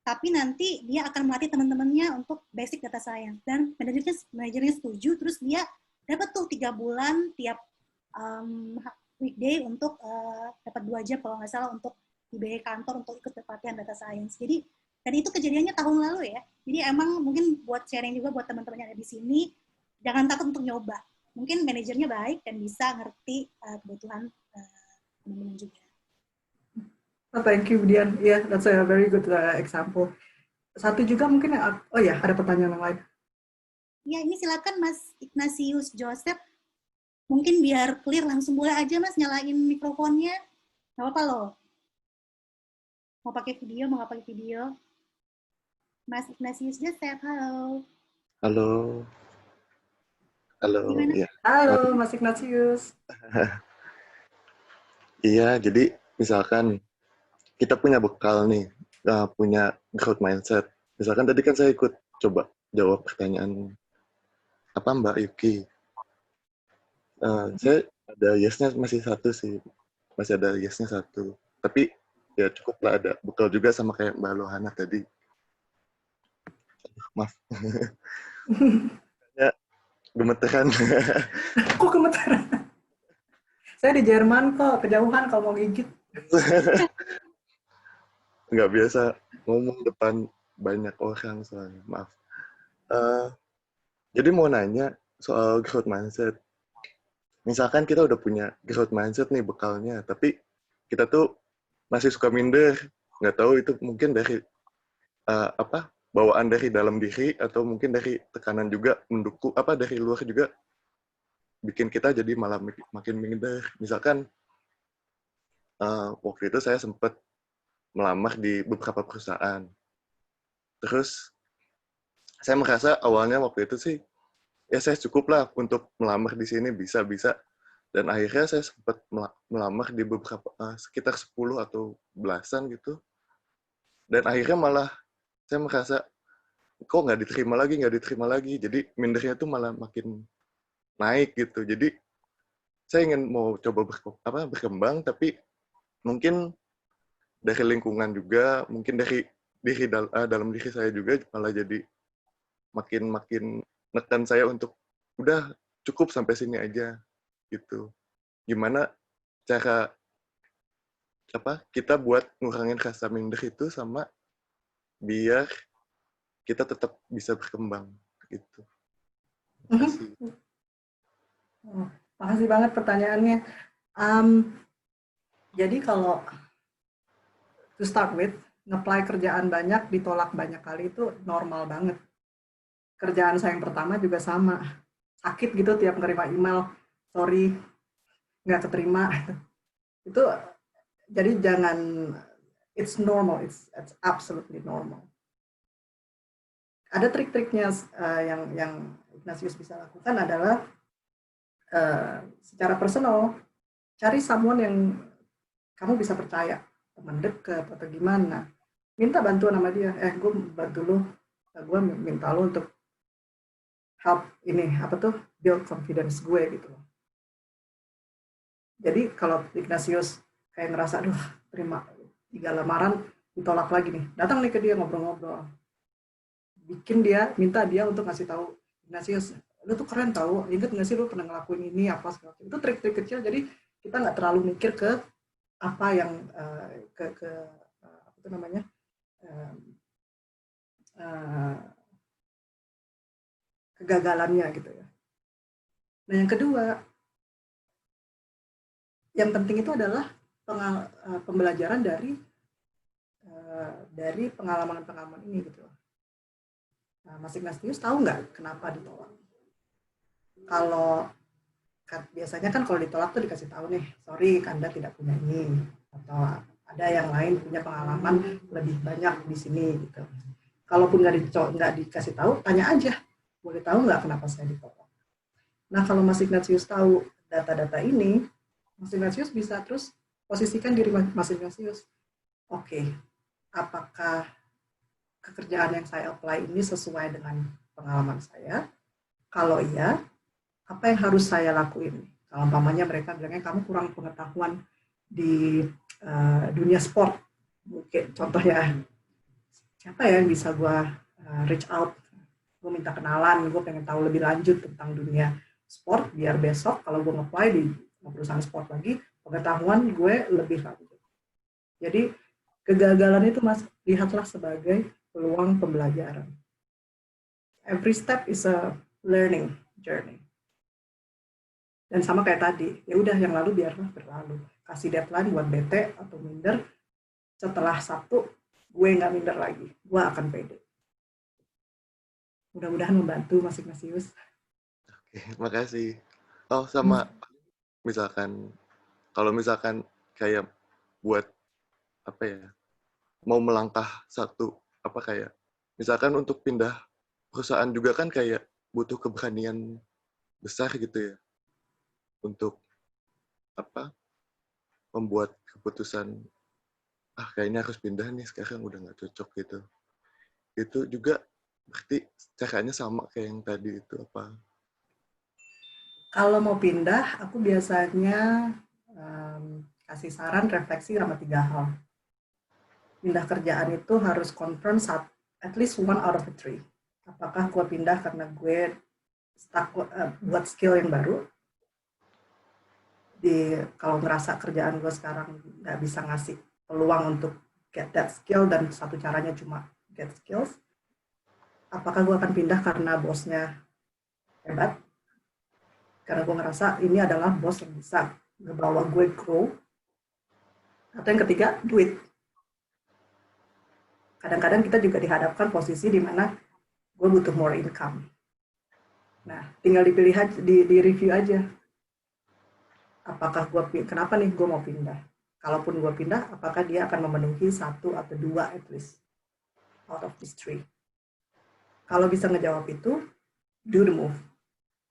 tapi nanti dia akan melatih teman-temannya untuk basic data science. Dan manajernya setuju, terus dia dapat tuh 3 bulan tiap weekday untuk dapat 2 jam kalau nggak salah untuk di BE kantor untuk ikut pelatihan data science. Jadi, dan itu kejadiannya tahun lalu ya. Jadi emang mungkin buat sharing juga buat teman-teman yang ada di sini, jangan takut untuk nyoba. Mungkin manajernya baik dan bisa ngerti kebutuhan teman-teman juga. Oh, thank you, Dian. Yeah, that's a very good example. Satu juga mungkin, oh ya, ada pertanyaan yang lain. Ya, ini silakan Mas Ignatius Joseph. Mungkin biar clear langsung boleh aja Mas nyalain mikrofonnya. Nggak apa-apa loh. Mau pakai video, mau nggak pakai video. Mas Ignatius Joseph, halo. Halo. Halo. Ya. Halo, Mas Ignatius. Iya, jadi misalkan kita punya bekal nih, punya growth mindset. Misalkan tadi kan saya ikut coba jawab pertanyaan apa Mbak Yuki. Saya ada yes-nya masih 1 sih, masih ada yes-nya 1. Tapi ya cukuplah ada bekal juga sama kayak Mbak Lohana tadi. Maaf. Ya, gemeteran. Kok gemeteran? Saya di Jerman kok, kejauhan kalau mau gigit. Nggak biasa ngomong depan banyak orang soalnya, maaf. Jadi mau nanya soal growth mindset. Misalkan kita udah punya growth mindset nih bekalnya, tapi kita tuh masih suka minder. Nggak tahu itu mungkin dari bawaan dari dalam diri atau mungkin dari tekanan juga mendukung dari luar juga bikin kita jadi malah makin minder. Misalkan waktu itu saya sempat melamar di beberapa perusahaan. Terus saya merasa awalnya waktu itu sih ya saya cukup lah untuk melamar di sini bisa. Dan akhirnya saya sempat melamar di beberapa sekitar 10 atau belasan gitu. Dan akhirnya malah saya merasa kok nggak diterima lagi. Jadi mindernya tuh malah makin naik gitu. Jadi saya ingin mau coba berkembang, tapi mungkin dari lingkungan juga, mungkin dari dalam diri saya juga malah jadi makin neken saya untuk udah cukup sampai sini aja gitu. Gimana cara kita buat ngurangin rasa minder itu sama biar kita tetap bisa berkembang gitu. Makasih. Makasih banget pertanyaannya. Jadi kalau to start with, nge-apply kerjaan banyak, ditolak banyak kali itu normal banget. Kerjaan saya yang pertama juga sama. Sakit gitu tiap nerima email, sorry, nggak keterima. Itu jadi jangan, it's normal, it's absolutely normal. Ada trik-triknya yang Ignatius bisa lakukan adalah secara personal, cari someone yang kamu bisa percaya, teman dekat atau gimana, minta bantuan sama dia, gue bantu lo, gue minta lo untuk help ini, build confidence gue gitu. Jadi kalau Ignatius kayak ngerasa, aduh terima 3 lamaran, ditolak lagi nih, datang nih ke dia ngobrol-ngobrol, minta dia untuk ngasih tahu, Ignatius, lu tuh keren tahu, inget nggak sih lu pernah ngelakuin ini apa segala macam. Itu trik-trik kecil, jadi kita nggak terlalu mikir ke apa yang kegagalannya gitu ya. Nah yang kedua, yang penting itu adalah pembelajaran dari pengalaman-pengalaman ini gitu. Nah, Mas Ignatius tahu nggak kenapa ditolak? Kalau biasanya kan kalau ditolak tuh dikasih tahu nih, sorry Anda tidak punya ini, atau ada yang lain punya pengalaman lebih banyak di sini gitu. Kalaupun nggak dikasih tahu, tanya aja, boleh tahu nggak kenapa saya ditolak? Nah kalau Mas Ignatius tahu data-data ini, Mas Ignatius bisa terus posisikan diri Mas Ignatius. Oke, apakah pekerjaan yang saya apply ini sesuai dengan pengalaman saya? Kalau iya, apa yang harus saya lakuin? Kalau umpamanya mereka bilangnya kamu kurang pengetahuan di dunia sport, mungkin contohnya siapa ya yang bisa gue reach out, gue minta kenalan, gue pengen tahu lebih lanjut tentang dunia sport, biar besok kalau gue nge-apply di perusahaan sport lagi, pengetahuan gue lebih lanjut. Jadi kegagalan itu Mas lihatlah sebagai peluang pembelajaran. Every step is a learning journey. Dan sama kayak tadi, ya udah yang lalu biarlah berlalu. Kasih deadline buat bete atau minder. Setelah Sabtu, gue nggak minder lagi. Gue akan pede. Mudah-mudahan membantu Mas Ignatius. Oke, makasih. Oh, sama misalkan, kalau misalkan kayak buat mau melangkah satu, misalkan untuk pindah perusahaan juga kan kayak butuh keberanian besar gitu ya, untuk membuat keputusan kayaknya harus pindah nih sekarang, udah nggak cocok gitu. Itu juga berarti caranya sama kayak yang tadi itu apa? Kalau mau pindah, aku biasanya kasih saran refleksi sama 3 hal. Pindah kerjaan itu harus confirm at least 1 out of the 3. Apakah gue pindah karena gue stuck buat skill yang baru? Kalau ngerasa kerjaan gue sekarang nggak bisa ngasih peluang untuk get that skill dan satu caranya cuma get skills, apakah gue akan pindah karena bosnya hebat? Karena gue ngerasa ini adalah bos yang bisa ngebawa gue grow. Atau yang ketiga, duit. Kadang-kadang kita juga dihadapkan posisi di mana gue butuh more income. Nah, tinggal dipilih aja, di review aja. Apakah kenapa nih gue mau pindah? Kalaupun gue pindah, apakah dia akan memenuhi 1 atau 2 at least out of these 3? Kalau bisa ngejawab itu, do the move.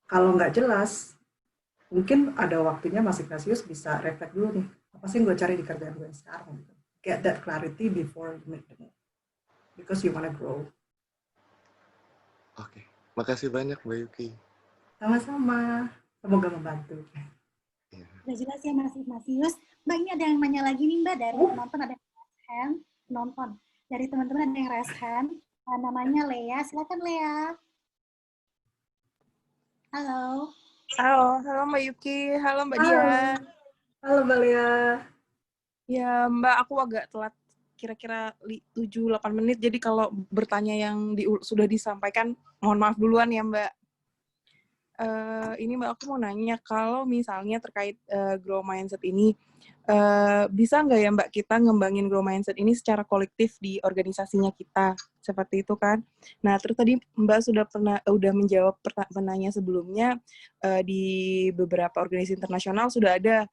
Kalau nggak jelas, mungkin ada waktunya Mas Ignatius bisa reflect dulu nih, apa sih yang gue cari di kerjaan gue sekarang? Get that clarity before you make the move. Because you wanna grow. Oke. Makasih banyak Mbak Yuki. Sama-sama. Semoga membantu. Udah jelas ya Mas Ignatius. Mbak, ini ada yang nanya lagi nih Mbak dari penonton, ada hand nonton. Dari teman-teman ada yang raise hand. Namanya Lea. Silakan Lea. Halo. Halo Mbak Yuki, halo Mbak Halo. Dian. Halo Mbak Lia. Ya Mbak, aku agak telat kira-kira 7-8 menit, jadi kalau bertanya yang sudah disampaikan, mohon maaf duluan ya Mbak. Ini Mbak, aku mau nanya, kalau misalnya terkait Grow Mindset ini, bisa nggak ya Mbak kita ngembangin Grow Mindset ini secara kolektif di organisasinya kita? Seperti itu kan. Nah, terus tadi Mbak udah menjawab pertanyaan sebelumnya, di beberapa organisasi internasional sudah ada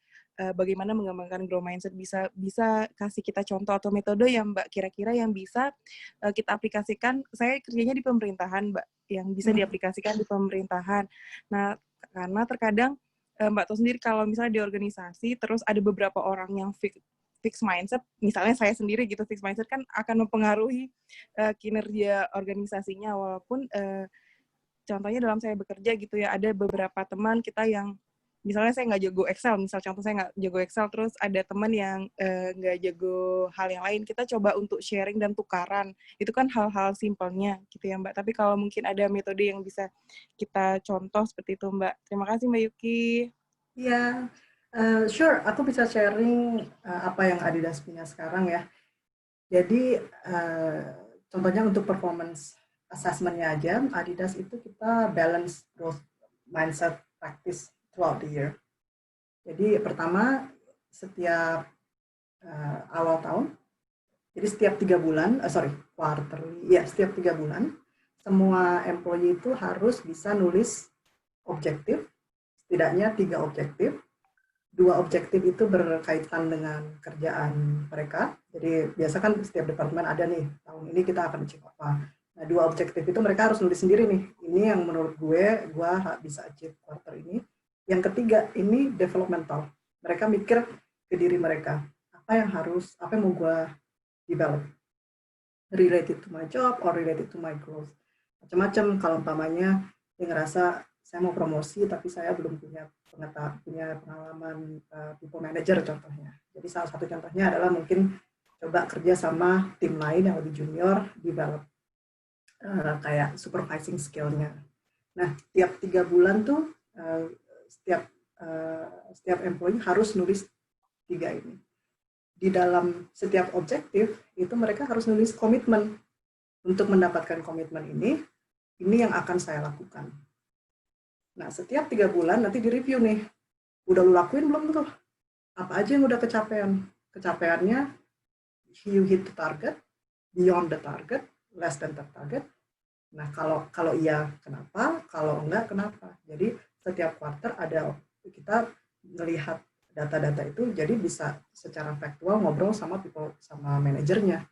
bagaimana mengembangkan Grow Mindset. Bisa kasih kita contoh atau metode yang Mbak kira-kira yang bisa kita aplikasikan. Saya kerjanya di pemerintahan Mbak, yang bisa diaplikasikan di pemerintahan. Nah, karena terkadang Mbak tahu sendiri kalau misalnya di organisasi terus ada beberapa orang yang fix mindset, misalnya saya sendiri gitu, fix mindset kan akan mempengaruhi kinerja organisasinya, walaupun contohnya dalam saya bekerja gitu ya, ada beberapa teman kita yang misalnya saya nggak jago Excel, contoh saya nggak jago Excel, terus ada teman yang nggak jago hal yang lain, kita coba untuk sharing dan tukaran, itu kan hal-hal simpelnya gitu ya Mbak, tapi kalau mungkin ada metode yang bisa kita contoh seperti itu Mbak. Terima kasih Mbak Yuki. Iya, sure, aku bisa sharing apa yang Adidas punya sekarang ya. Jadi contohnya untuk performance assessment-nya aja, Adidas itu kita balance growth mindset practice throughout the year. Jadi pertama setiap awal tahun, jadi setiap 3 bulan, quarterly, ya setiap 3 bulan, semua employee itu harus bisa nulis objektif, setidaknya 3 objektif. 2 objektif itu berkaitan dengan kerjaan mereka. Jadi biasa kan setiap departemen ada nih, tahun ini kita akan achieve apa. Nah, 2 objektif itu mereka harus nulis sendiri nih. Ini yang menurut gue bisa achieve quarter ini. Yang ketiga, ini developmental. Mereka mikir ke diri mereka. Apa yang mau gue develop. Related to my job or related to my growth. Macam-macam, kalau umpamanya dia ngerasa saya mau promosi tapi saya belum punya pengalaman people manager contohnya. Jadi salah satu contohnya adalah mungkin coba kerja sama tim lain yang lebih junior, develop kayak supervising skill-nya. Nah, tiap 3 bulan tuh setiap employee harus nulis 3 ini. Di dalam setiap objektif itu mereka harus nulis komitmen. Untuk mendapatkan komitmen ini yang akan saya lakukan. Nah, setiap 3 bulan nanti direview nih. Udah lu lakuin belum tuh? Apa aja yang udah kecapean? Kecapeannya, you hit the target, beyond the target, less than the target. Nah, kalau iya, kenapa? Kalau enggak, kenapa? Jadi, setiap quarter kita melihat data-data itu, jadi bisa secara faktual ngobrol sama manajernya.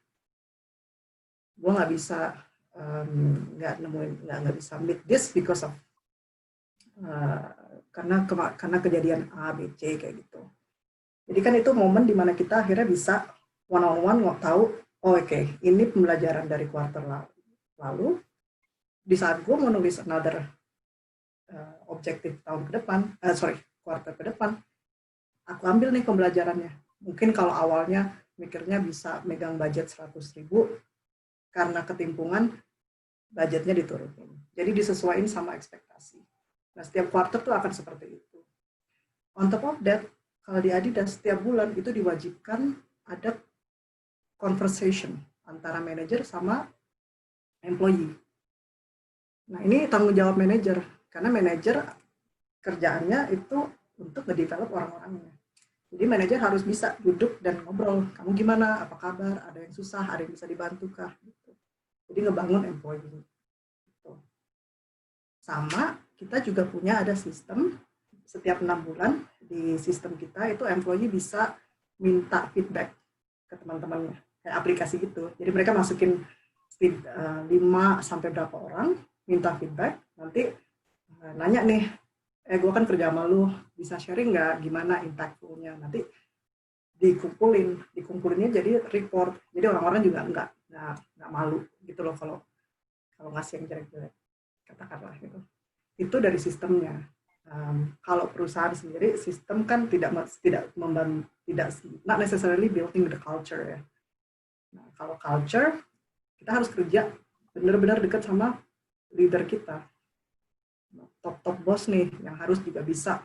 Gue nggak bisa nggak bisa meet this because of karena kejadian A, B, C kayak gitu. Jadi kan itu momen dimana kita akhirnya bisa one on one tahu, oke, ini pembelajaran dari quarter lalu. Di saat gue mau nulis another objektif tahun ke depan, quarter ke depan, aku ambil nih pembelajarannya. Mungkin kalau awalnya mikirnya bisa megang budget 100.000, karena ketimpungan budgetnya diturunin. Jadi disesuaikan sama ekspektasi. Nah, setiap quarter tuh akan seperti itu. On top of that, kalau di Adidas setiap bulan itu diwajibkan ada conversation antara manajer sama employee. Nah, ini tanggung jawab manajer, karena manajer kerjaannya itu untuk nge-develop orang-orangnya. Jadi manajer harus bisa duduk dan ngobrol, kamu gimana, apa kabar, ada yang susah, ada yang bisa dibantu kah? Gitu. Jadi ngebangun employee. Gitu. Sama, kita juga punya ada sistem, setiap 6 bulan di sistem kita itu employee bisa minta feedback ke teman-temannya, kayak aplikasi gitu. Jadi mereka masukin 5 sampai berapa orang, minta feedback, nanti nanya nih, gue kan kerja sama lu, bisa sharing nggak gimana impactful-nya, nanti dikumpulinnya jadi report, jadi orang-orang juga nggak malu gitu loh kalau ngasih yang jelek-jelek, katakanlah gitu. Itu dari sistemnya. Kalau perusahaan sendiri, sistem kan not necessarily building the culture ya. Nah, kalau culture, kita harus kerja benar-benar dekat sama leader kita. Top boss nih, yang harus juga bisa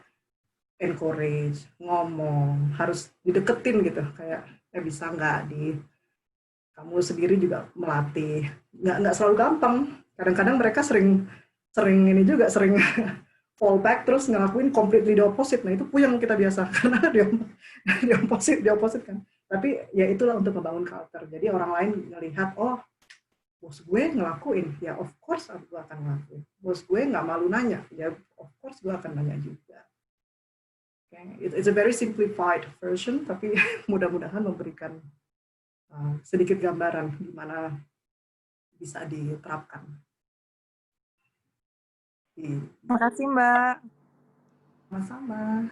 encourage, ngomong, harus dideketin gitu. Kayak, bisa nggak kamu sendiri juga melatih. Nggak selalu gampang. Kadang-kadang mereka sering fall back terus ngelakuin completely the opposite. Nah itu puyeng kita biasa karena di opposite kan. Tapi ya itulah untuk membangun culture. Jadi orang lain ngelihat, oh bos gue ngelakuin, ya of course gue akan ngelakuin. Bos gue nggak malu nanya, ya of course gue akan nanya juga. Okay. It's a very simplified version, tapi mudah-mudahan memberikan sedikit gambaran gimana bisa diterapkan. Terima kasih, Mbak. Sama-sama.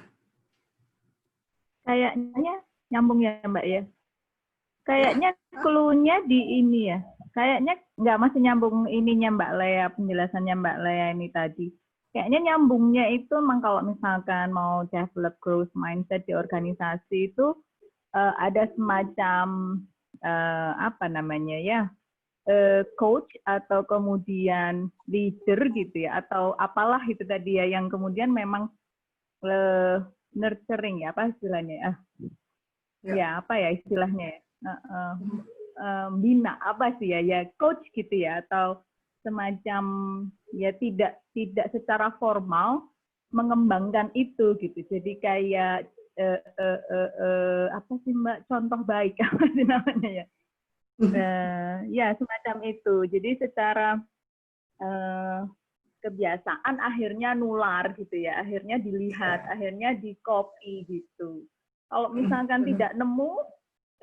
Kayaknya nyambung ya Mbak ya. Kayaknya clue-nya di ini ya. Kayaknya nggak masih nyambung ininya Mbak Lea, penjelasannya Mbak Lea ini tadi. Kayaknya nyambungnya itu memang kalau misalkan mau develop growth mindset di organisasi itu ada semacam apa namanya ya, coach atau kemudian leader gitu ya, atau apalah itu tadi ya, yang kemudian memang nurturing ya, apa istilahnya ya apa ya istilahnya ya, bina apa sih ya coach gitu ya, atau semacam ya tidak secara formal mengembangkan itu gitu. Jadi kayak apa sih Mbak, contoh baik apa sih namanya ya? Ya semacam itu. Jadi secara kebiasaan akhirnya nular gitu ya, akhirnya dilihat, akhirnya di copy gitu. Kalau misalkan tidak nemu,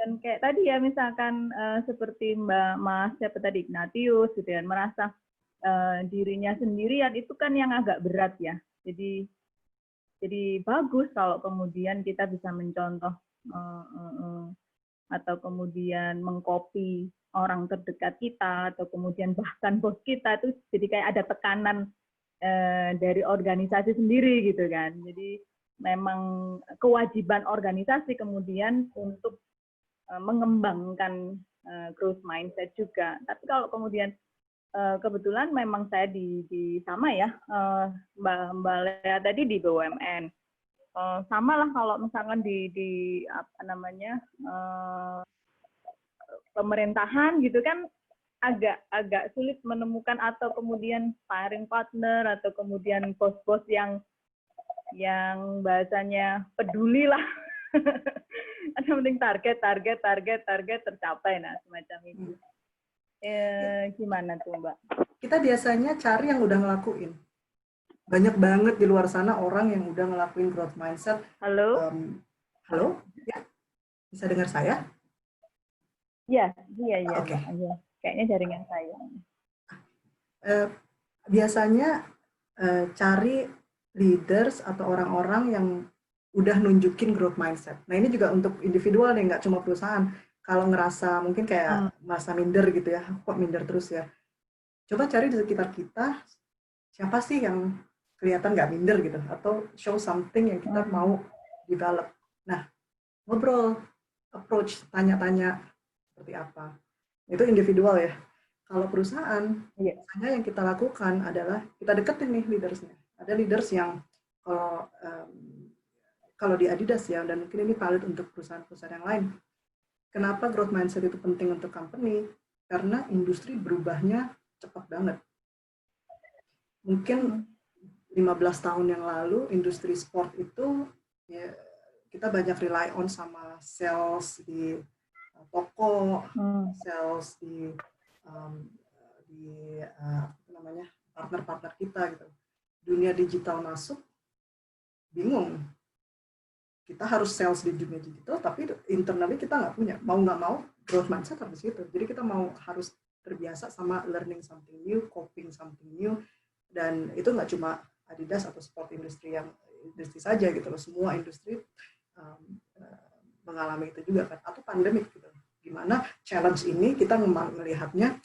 dan kayak tadi ya misalkan seperti Mas siapa tadi, Ignatius gitu ya, merasa dirinya sendirian, itu kan yang agak berat ya. Jadi bagus kalau kemudian kita bisa mencontoh atau kemudian mengcopy orang terdekat kita, atau kemudian bahkan bos kita, itu jadi kayak ada tekanan dari organisasi sendiri gitu kan. Jadi memang kewajiban organisasi kemudian untuk mengembangkan growth mindset juga. Tapi kalau kemudian kebetulan memang saya di sama ya, Mbak Lea tadi di BUMN. Sama lah kalau misalkan di apa namanya, pemerintahan gitu kan agak sulit menemukan, atau kemudian sparring partner, atau kemudian bos-bos yang bahasanya peduli lah. Ada penting target tercapai, nah semacam itu. Gimana tuh Mbak? Kita biasanya cari yang udah ngelakuin. Banyak banget di luar sana orang yang udah ngelakuin growth mindset. Halo? Halo? Ya? Bisa dengar saya? Iya. Oke. Ya. Kayaknya jaringan saya. Biasanya cari leaders atau orang-orang yang udah nunjukin growth mindset. Nah ini juga untuk individual nih, nggak cuma perusahaan. Kalau ngerasa mungkin kayak masa minder gitu ya, kok minder terus ya. Coba cari di sekitar kita, siapa sih yang kelihatan nggak minder gitu, atau show something yang kita mau develop. Nah, ngobrol, approach, tanya-tanya seperti apa. Itu individual ya. Kalau perusahaan, biasanya yang kita lakukan adalah kita deketin nih leadersnya. Ada leaders yang kalau di Adidas ya, dan mungkin ini valid untuk perusahaan-perusahaan yang lain. Kenapa growth mindset itu penting untuk company? Karena industri berubahnya cepat banget. Mungkin 15 tahun yang lalu, industri sport itu ya, kita banyak rely on sama sales di toko, sales di partner-partner kita gitu. Dunia digital masuk, bingung. Kita harus sales di dunia digital, tapi internally kita nggak punya. Mau nggak mau, growth mindset harus gitu. Jadi kita harus terbiasa sama learning something new, coping something new, dan itu nggak cuma Adidas atau sport industri saja gitu loh. Semua industri mengalami itu juga kan, atau pandemik gitu. Gimana challenge ini kita melihatnya,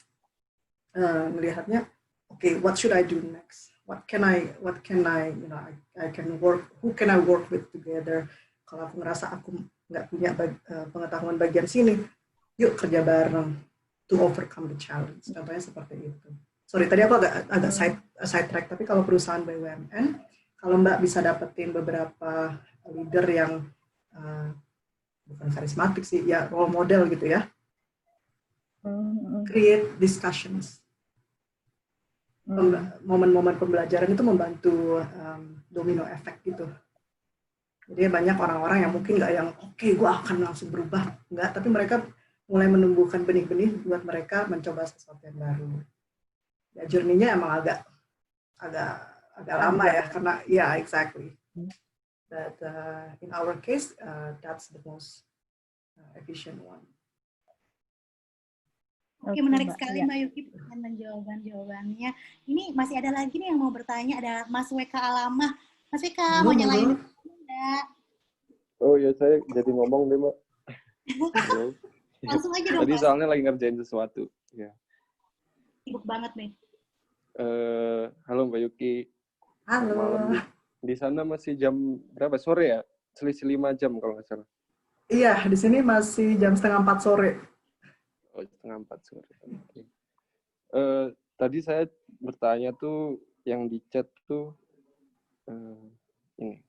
okay, what should I do next? What can I, I can work, who can I work with together? Kalau aku ngerasa aku nggak punya pengetahuan bagian sini, yuk kerja bareng to overcome the challenge. Contohnya seperti itu. Sorry, tadi aku agak side track, tapi kalau perusahaan BUMN, kalau Mbak bisa dapetin beberapa leader yang bukan karismatik sih, ya role model gitu ya, create discussions. Momen-momen pembelajaran itu membantu domino effect gitu. Jadi banyak orang-orang yang mungkin nggak yang oke, gue akan langsung berubah, nggak, tapi mereka mulai menumbuhkan benih-benih buat mereka mencoba sesuatu yang baru. Ya journey-nya emang agak lama ya, karena ya exactly. But in our case, that's the most efficient one. Oke, menarik sekali Mbak Yuki dengan jawaban-jawabannya. Ini masih ada lagi nih yang mau bertanya, ada Mas WK Alamah. Mas WK, mau nyalain enggak? Oh ya, saya jadi ngomong deh, Mbak. Langsung aja dong, Tadi Mas. soalnya lagi ngerjain sesuatu. Ya. Sibuk banget nih. Halo Mbak Yuki. Halo. Malam. Di sana masih jam berapa? Sore ya? Selisih 5 jam kalau nggak salah. Iya, di sini masih jam 3:30 sore. Oh, 3:30 sore. Okay. Tadi saya bertanya tuh, yang di chat tuh, ini.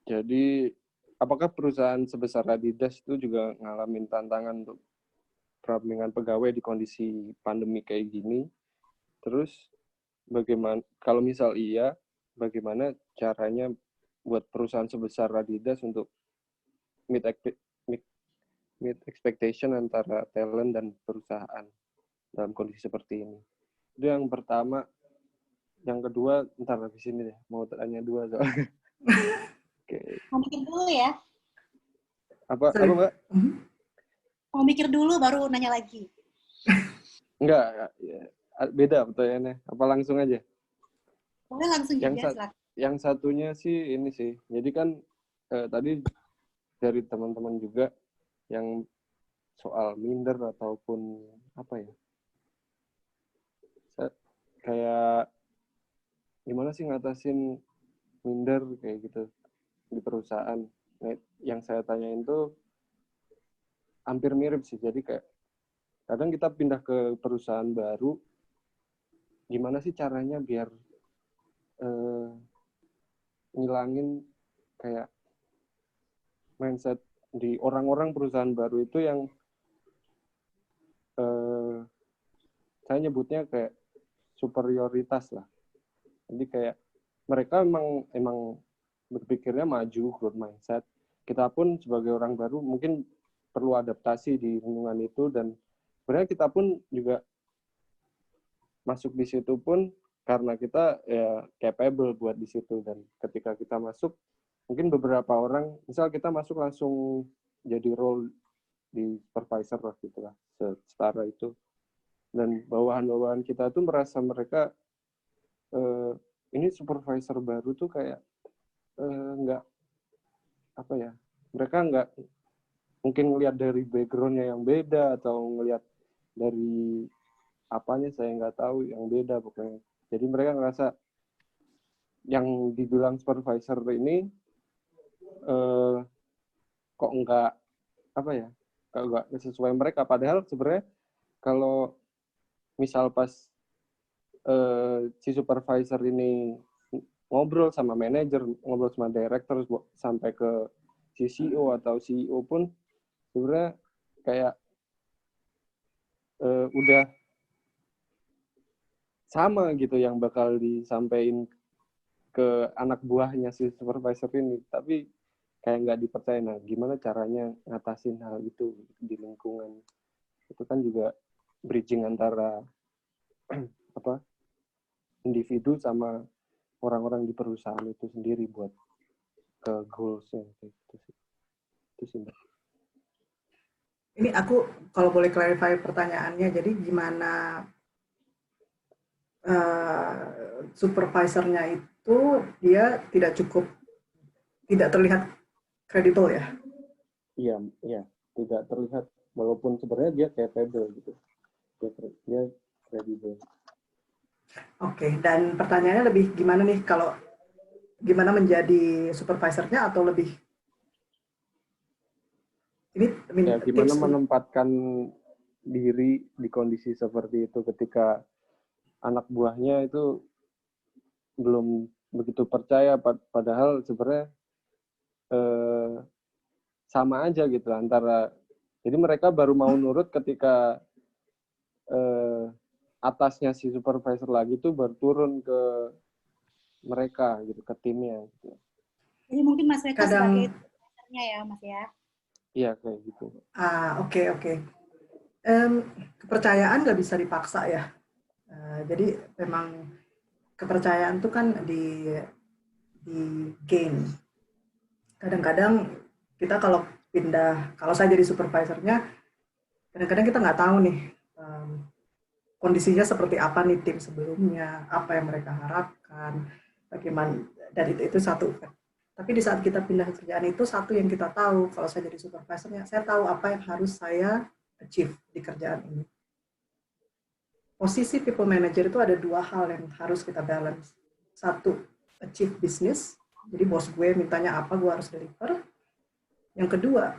Jadi, apakah perusahaan sebesar Adidas itu juga ngalamin tantangan untuk perampingan pegawai di kondisi pandemi kayak gini? Terus, bagaimana, kalau misal iya, bagaimana caranya buat perusahaan sebesar Adidas untuk meet expectation antara talent dan perusahaan dalam kondisi seperti ini? Itu yang pertama. Yang kedua, ntar habis ini deh, mau tanya dua soalnya. Okay. Mau mikir dulu ya? Apa Mbak? Mau mikir dulu baru nanya lagi. Enggak, ya, beda pertanyaannya. Apa langsung aja? Boleh langsung juga, silakan. Yang satunya sih ini sih. Jadi kan tadi dari teman-teman juga yang soal minder ataupun apa ya? Kayak gimana sih ngatasin minder kayak gitu di perusahaan. Nah, yang saya tanyain tuh hampir mirip sih. Jadi kayak kadang kita pindah ke perusahaan baru, gimana sih caranya biar ngilangin kayak mindset di orang-orang perusahaan baru itu yang saya nyebutnya kayak superioritas lah. Jadi kayak mereka emang berpikirnya maju, growth mindset. Kita pun sebagai orang baru mungkin perlu adaptasi di lingkungan itu, dan sebenarnya kita pun juga masuk di situ pun karena kita ya capable buat di situ. Dan ketika kita masuk, mungkin beberapa orang, misal kita masuk langsung jadi role di supervisor lah gitu lah, setara itu. Dan bawahan-bawahan kita tuh merasa mereka ini supervisor baru tuh kayak nggak apa ya, mereka nggak mungkin ngelihat dari backgroundnya yang beda atau ngelihat dari apanya saya nggak tahu yang beda pokoknya. Jadi mereka ngerasa yang dibilang supervisor ini kok nggak apa ya, kok nggak sesuai mereka. Padahal sebenarnya kalau misal pas si supervisor ini ngobrol sama manajer, ngobrol sama director, sampai ke si CEO atau CEO pun sebenarnya kayak udah sama gitu yang bakal disampaikan ke anak buahnya si supervisor ini, tapi kayak nggak dipercaya. Nah, gimana caranya ngatasin hal itu di lingkungan? Itu kan juga bridging antara apa individu sama orang-orang di perusahaan itu sendiri buat ke goals-nya gitu sih. Itu sih, Mbak. Ini aku kalau boleh clarify pertanyaannya, jadi gimana supervisornya itu dia tidak terlihat kredibel ya? Iya, tidak terlihat walaupun sebenarnya dia capable gitu. Dia kredibel. Oke, dan pertanyaannya lebih gimana nih, kalau gimana menjadi supervisornya atau lebih Ya, gimana tips menempatkan diri di kondisi seperti itu ketika anak buahnya itu belum begitu percaya, padahal sebenarnya sama aja gitu antara, jadi mereka baru mau nurut ketika atasnya si supervisor lagi tuh baru turun ke mereka gitu, ke timnya gitu. Jadi mungkin Mas Weka kadang sebagai supervisornya ya Mas ya. Iya kayak gitu. oke. Kepercayaan nggak bisa dipaksa ya. Jadi memang kepercayaan itu kan di gain. Kadang-kadang kita kalau kalau saya jadi supervisornya, kadang-kadang kita nggak tahu nih kondisinya seperti apa nih tim sebelumnya, apa yang mereka harapkan, bagaimana, dan itu satu. Tapi di saat kita pindah kerjaan itu, satu yang kita tahu, kalau saya jadi supervisornya, saya tahu apa yang harus saya achieve di kerjaan ini. Posisi people manager itu ada dua hal yang harus kita balance. Satu, achieve business, jadi bos gue mintanya apa, gue harus deliver. Yang kedua,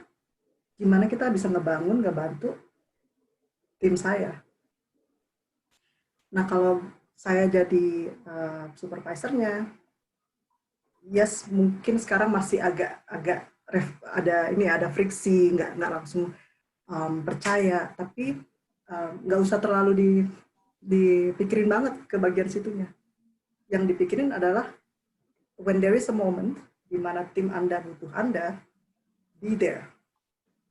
gimana kita bisa ngebantu tim saya. Nah, kalau saya jadi supervisornya, yes, mungkin sekarang masih agak ada friksi, nggak langsung percaya, tapi nggak usah terlalu dipikirin banget ke bagian situnya. Yang dipikirin adalah when there is a moment di mana tim Anda butuh Anda, be there,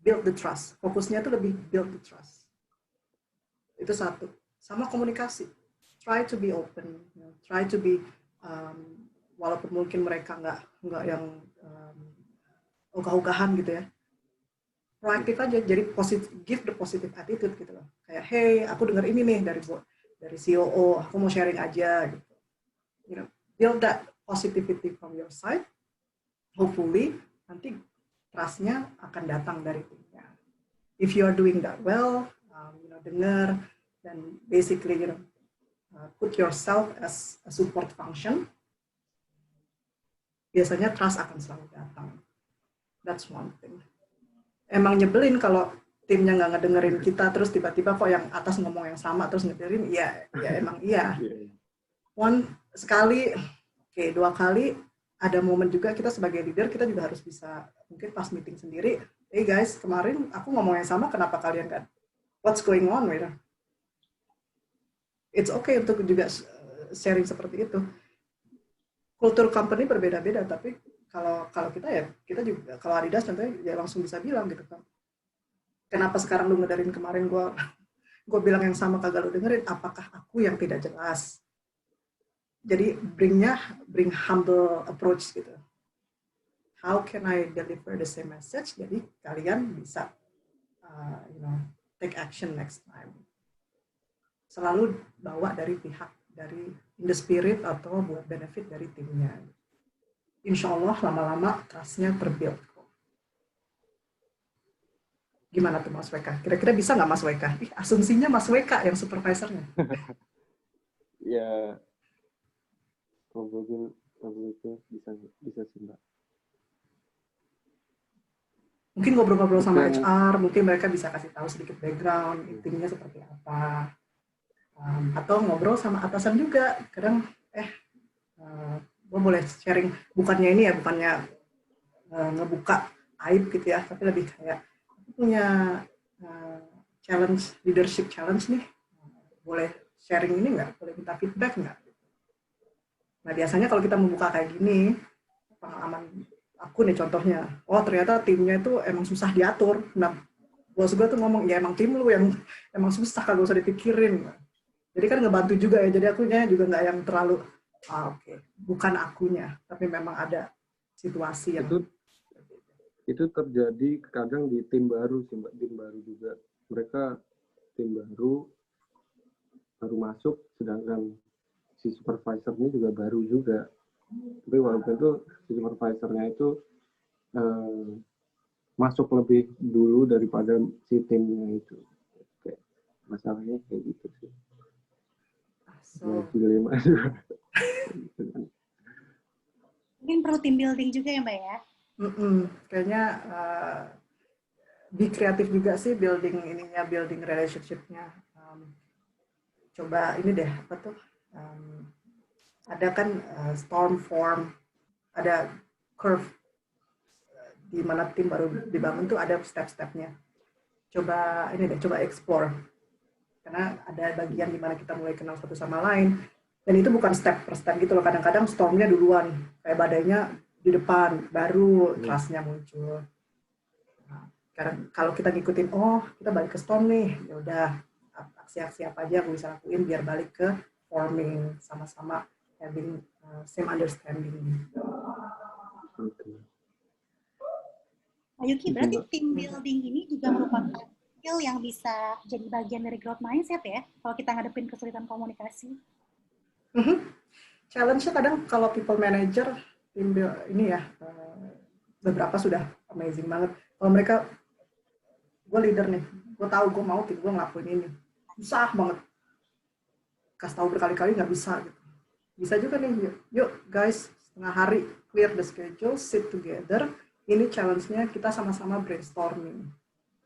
build the trust. Fokusnya itu lebih build the trust. Itu satu. Sama komunikasi. Try to be open, try to be walaupun mungkin mereka nggak yang ogah-ogahan gitu ya. Proaktif aja, jadi give the positive attitude gitu loh. Kayak, hey, aku dengar ini nih dari COO, aku mau sharing aja gitu. You know, build that positivity from your side. Hopefully nanti trust-nya akan datang dari timnya. If you are doing that well, dengar dan basically put yourself as a support function, biasanya trust akan selalu datang. That's one thing. Emang nyebelin kalau timnya nggak ngedengerin kita, terus tiba-tiba kok yang atas ngomong yang sama terus ngedengerin, ya emang iya. Sekali, dua kali, ada momen juga kita sebagai leader, kita juga harus bisa, mungkin pas meeting sendiri, hey guys, kemarin aku ngomong yang sama, kenapa kalian nggak, what's going on, gitu. It's okay untuk juga sharing seperti itu. Kultur company berbeda-beda, tapi kalau kita juga, kalau Adidas contohnya ya langsung bisa bilang gitu kan, kenapa sekarang lu ngedengerin, kemarin gue bilang yang sama kagak lu dengerin, apakah aku yang tidak jelas? Jadi bring humble approach gitu. How can I deliver the same message? Jadi kalian bisa take action next time. Selalu bawa dari in the spirit atau buat benefit dari timnya. Insya Allah lama-lama trust-nya terbuild. Gimana tuh Mas Weka? Kira-kira bisa nggak Mas Weka? Asumsinya Mas Weka yang supervisornya. Ya, probably bisa sih Mbak. Mungkin ngobrol-ngobrol sama HR, mungkin mereka bisa kasih tahu sedikit background, timnya seperti apa. Atau ngobrol sama atasan juga. Kadang, gue boleh sharing, bukannya ngebuka aib gitu ya, tapi lebih kayak punya leadership challenge nih, boleh sharing ini nggak? Boleh minta feedback nggak? Nah biasanya kalau kita membuka kayak gini, pengalaman aku nih contohnya, ternyata timnya itu emang susah diatur. Nah bos gue tuh ngomong, ya emang tim lu yang emang susah, kagak usah dipikirin. Jadi kan ngebantu juga ya, jadi akunya juga nggak yang terlalu bukan akunya, tapi memang ada situasi yang itu terjadi kadang di tim baru sih Mbak, tim baru juga, mereka tim baru masuk, sedangkan si supervisornya juga baru juga, tapi walaupun itu si supervisornya itu masuk lebih dulu daripada si timnya itu, kayak masalahnya kayak gitu sih. Dilema juga. Mungkin perlu team building juga ya Mbak ya? Kayaknya be kreatif juga sih building relationship-nya. Coba ini deh, apa tuh? Ada kan storm form, ada curve di mana tim baru dibangun tuh ada step-stepnya. Coba ini deh, coba explore. Karena ada bagian di mana kita mulai kenal satu sama lain. Dan itu bukan step per step gitu loh. Kadang-kadang stormnya duluan, kayak badainya di depan, baru trust-nya muncul. Nah, karena kalau kita ngikutin, oh kita balik ke storm nih, ya udah aksi-aksi apa aja yang bisa lakuin biar balik ke forming, sama-sama having same understanding. Pak Yuki, berarti team building ini juga merupakan skill yang bisa jadi bagian dari growth mindset ya, kalau kita ngadepin kesulitan komunikasi. Challenge-nya kadang kalau people manager, tim ini ya, beberapa sudah amazing banget. Kalau mereka, gue leader nih, gue tahu gue mau tim gue ngelakuin ini, susah banget. Kasih tahu berkali-kali nggak bisa gitu. Bisa juga nih, yuk guys, setengah hari clear the schedule, sit together. Ini challenge-nya kita sama-sama brainstorming.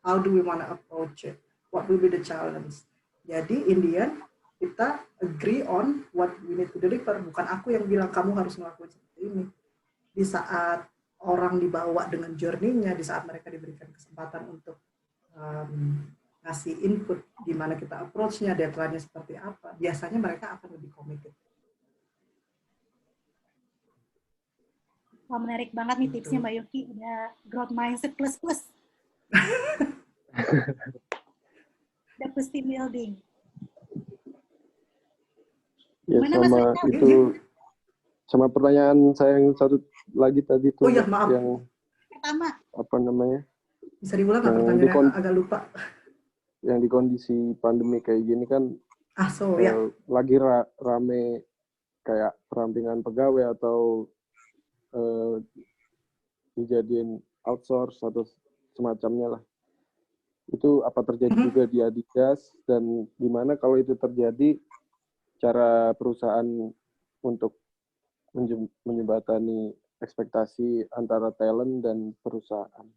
How do we want to approach it? What will be the challenge? Jadi, in the end, kita agree on what we need to deliver. Bukan aku yang bilang kamu harus melakukan seperti ini. Di saat orang dibawa dengan journey-nya, di saat mereka diberikan kesempatan untuk ngasih input di mana kita approach-nya, deadline-nya seperti apa, biasanya mereka akan lebih committed. Wah, menarik banget nih tipsnya Mbak Yuki, udah growth mindset plus. Udah plus team building. Ya, Gimana, sama Mas Rika? itu, sama pertanyaan saya yang satu lagi tadi tuh, maaf. yang Pertama, apa namanya? Bisa diulang nggak pertanyaannya? Agak lupa. Yang di kondisi pandemi kayak gini kan, lagi rame kayak perampingan pegawai atau dijadiin outsource atau semacamnya lah. Itu apa terjadi juga di Adidas, dan gimana kalau itu terjadi, cara perusahaan untuk menjembatani ekspektasi antara talent dan perusahaan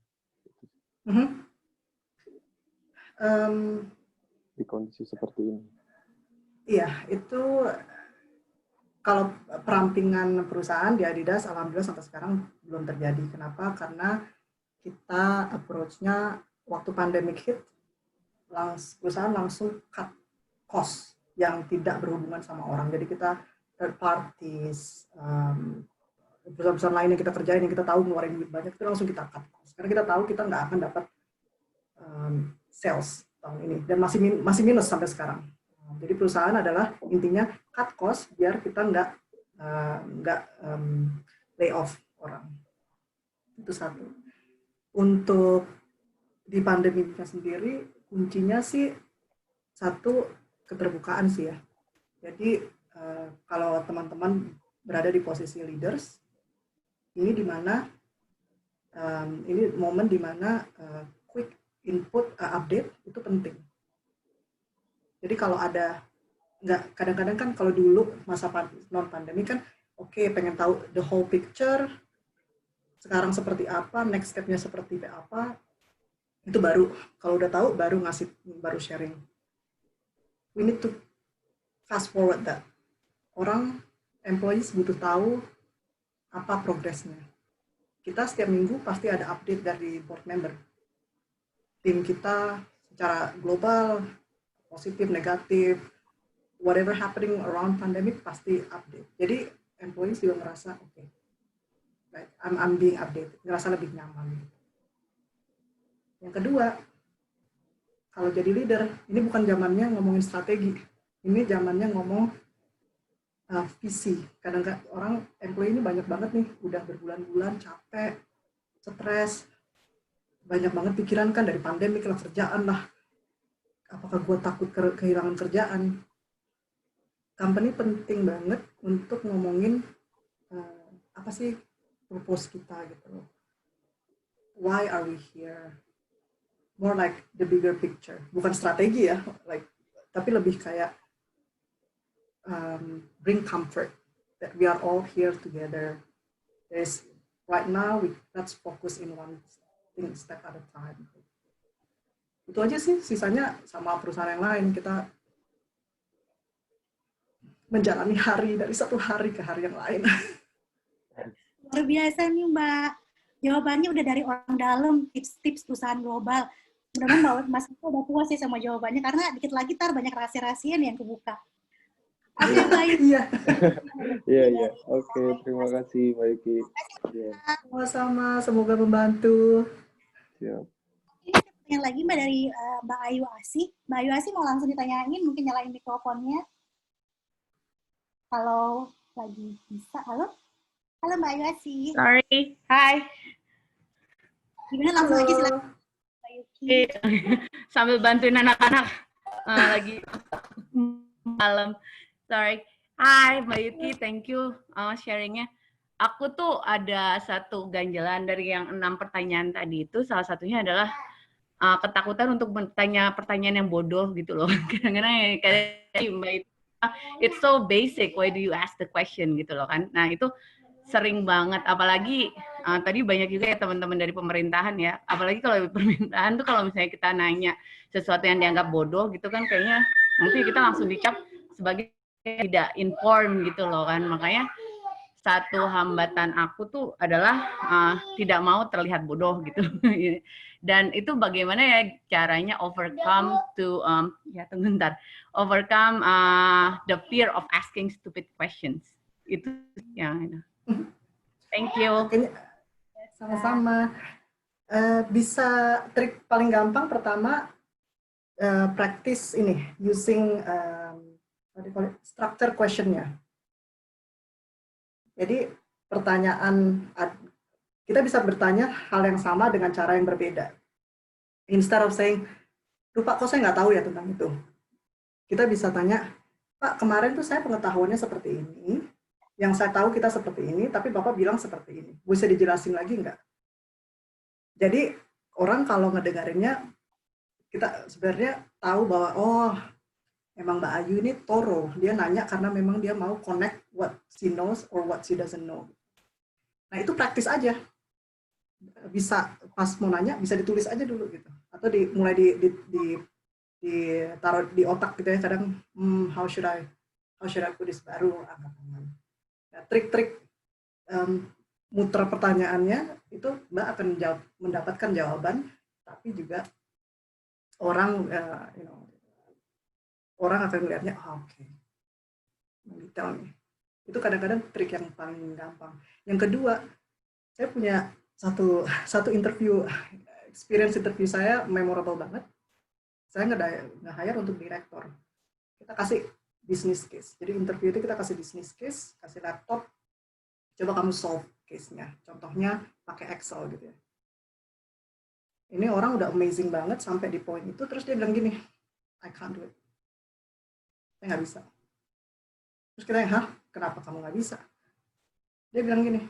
di kondisi seperti ini. Iya, itu kalau perampingan perusahaan di Adidas, alhamdulillah sampai sekarang belum terjadi. Kenapa? Karena kita approach-nya waktu pandemic hit, perusahaan langsung cut cost yang tidak berhubungan sama orang. Jadi kita third parties, perusahaan-perusahaan lain yang kita kerjain, yang kita tahu ngeluarin duit banyak, itu langsung kita cut cost. Karena kita tahu kita nggak akan dapat sales tahun ini. Dan masih minus sampai sekarang. Jadi perusahaan adalah intinya cut cost biar kita nggak lay off orang. Itu satu. Untuk di pandeminya sendiri, kuncinya sih satu, keterbukaan sih ya. Jadi kalau teman-teman berada di posisi leaders, ini di mana ini momen di mana quick input update itu penting. Jadi kalau ada, kadang-kadang kan kalau dulu masa non-pandemi kan, pengen tahu the whole picture, sekarang seperti apa, next step-nya seperti apa, itu baru, kalau udah tahu baru sharing. We need to fast forward that. Employees butuh tahu apa progresnya. Kita setiap minggu pasti ada update dari board member. Tim kita secara global, positif, negatif, whatever happening around pandemic pasti update. Jadi employees juga merasa like I'm being updated, ngerasa lebih nyaman. Yang kedua, kalau jadi leader, ini bukan zamannya ngomongin strategi, ini zamannya ngomong visi. Kadang-kadang orang employee ini banyak banget nih, udah berbulan-bulan capek, stres, banyak banget pikiran kan dari pandemik lah, kerjaan lah. Apakah gue takut kehilangan kerjaan? Company penting banget untuk ngomongin apa sih purpose kita gitu. Why are we here? More like the bigger picture. Bukan strategi ya, tapi lebih kayak bring comfort that we are all here together. Right now, let's focus in one thing step at a time. Itu aja sih, sisanya sama perusahaan yang lain. Kita menjalani hari dari satu hari ke hari yang lain. Luar biasa nih Mbak. Jawabannya udah dari orang dalam, tips-tips perusahaan global. Mudah-mudahan Mbak Mas itu udah puas sih sama jawabannya, karena dikit lagi tar banyak rahasia-rahasia nih yang kebuka. Oke, baik. Iya. Iya. Oke, terima kasih Mbak Yuki. Iya, Sama-sama, semoga membantu. siap. Ini ada pertanyaan lagi Mbak dari Mbak Ayu Asih. Mbak Ayu Asih mau langsung ditanyain, mungkin nyalain mikrofonnya. Kalau lagi bisa, halo? Halo Mbak Ayu Asih. Sorry. Hai. Gimana langsung aja silakan Mbak Yuki. Sambil bantuin anak-anak lagi malam. Sorry. Hai Mbak Yuki, thank you sharingnya. Aku tuh ada satu ganjalan dari yang 6 pertanyaan tadi itu. Salah satunya adalah ketakutan untuk bertanya pertanyaan yang bodoh gitu loh. Kadang-kadang kayak Mbak itu, it's so basic. Why do you ask the question gitu loh kan? Nah itu sering banget, apalagi tadi banyak juga ya teman-teman dari pemerintahan ya, apalagi kalau di pemerintahan tuh kalau misalnya kita nanya sesuatu yang dianggap bodoh gitu kan kayaknya nanti kita langsung dicap sebagai tidak inform gitu loh kan. Makanya satu hambatan aku tuh adalah tidak mau terlihat bodoh gitu. Dan itu bagaimana ya caranya overcome to overcome the fear of asking stupid questions. Itu yang thank you. Sama-sama. Bisa trik paling gampang pertama practice ini using structure question-nya. Jadi pertanyaan kita bisa bertanya hal yang sama dengan cara yang berbeda. Instead of saying, "Lupa kok saya nggak tahu ya tentang itu." Kita bisa tanya, "Pak, kemarin tuh saya pengetahuannya seperti ini. Yang saya tahu kita seperti ini, tapi Bapak bilang seperti ini. Bisa dijelasin lagi nggak?" Jadi orang kalau ngedengarinnya, kita sebenarnya tahu bahwa, oh, emang Mbak Ayu ini thorough. Dia nanya karena memang dia mau connect what she knows or what she doesn't know. Nah itu praktis aja. Bisa pas mau nanya, bisa ditulis aja dulu gitu. Atau mulai ditaruh di otak gitu ya. Kadang, how should I put this, baru angkat tangan. Nah, trik-trik muter pertanyaannya itu Mbak akan mendapatkan jawaban, tapi juga orang orang akan melihatnya, oke, detail nih. Itu kadang-kadang trik yang paling gampang. Yang kedua, saya punya satu interview, experience interview saya memorable banget. Saya nge-hire untuk direktur. Kita kasih business case. Jadi interview itu kita kasih business case, kasih laptop, coba kamu solve case-nya. Contohnya pakai Excel gitu ya. Ini orang udah amazing banget sampai di point itu, terus dia bilang gini, I can't do it. Saya nggak bisa. Terus kita, kenapa kamu nggak bisa? Dia bilang gini,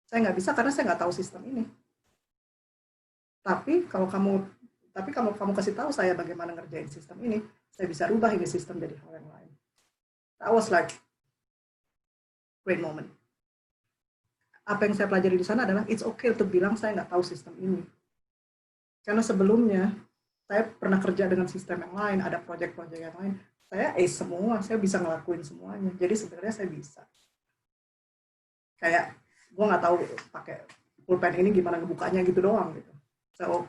saya nggak bisa karena saya nggak tahu sistem ini. Tapi kalau kamu kasih tahu saya bagaimana ngerjain sistem ini, saya bisa rubah ini sistem jadi hal yang lain. That was like great moment. Apa yang saya pelajari di sana adalah it's okay untuk bilang saya nggak tahu sistem ini. Karena sebelumnya saya pernah kerja dengan sistem yang lain, ada proyek-proyek yang lain. Saya ace semua, saya bisa ngelakuin semuanya. Jadi sebenarnya saya bisa. Kayak gue nggak tahu pakai pulpen ini gimana ngebukanya gitu doang gitu. So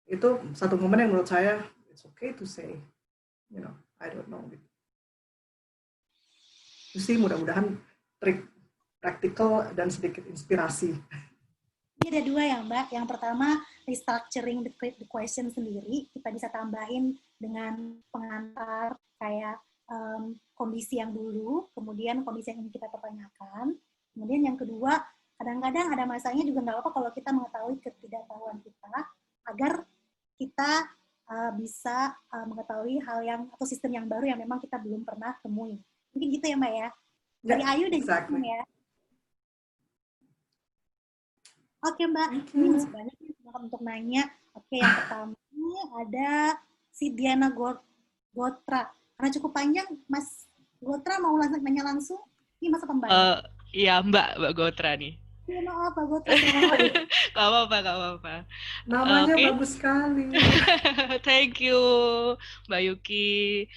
itu satu momen yang menurut saya it's okay to say, I don't know. Gitu. Jadi mudah-mudahan trik praktikal dan sedikit inspirasi. Ini ada dua ya Mbak. Yang pertama, restructuring the question sendiri. Kita bisa tambahin dengan pengantar kayak kondisi yang dulu, kemudian kondisi yang ingin kita pertanyakan. Kemudian yang kedua, kadang-kadang ada masanya juga nggak apa-apa kalau kita mengetahui ketidaktahuan kita, agar kita bisa mengetahui hal yang atau sistem yang baru yang memang kita belum pernah temui. Mungkin gitu ya Mbak ya? Dari Ayu dan exactly. ya. Oke Mbak, ini masih banyak untuk nanya. Oke, yang pertama ada si Diana Gotra. Karena cukup panjang, Mas Gotra mau nanya langsung? Ini masa pembantu. Iya Mbak Gotra nih. Ya, maaf, Pak Gotra. Salah. Gak apa-apa, gak apa-apa. Namanya Oke. bagus sekali. Thank you, Mbak Yuki.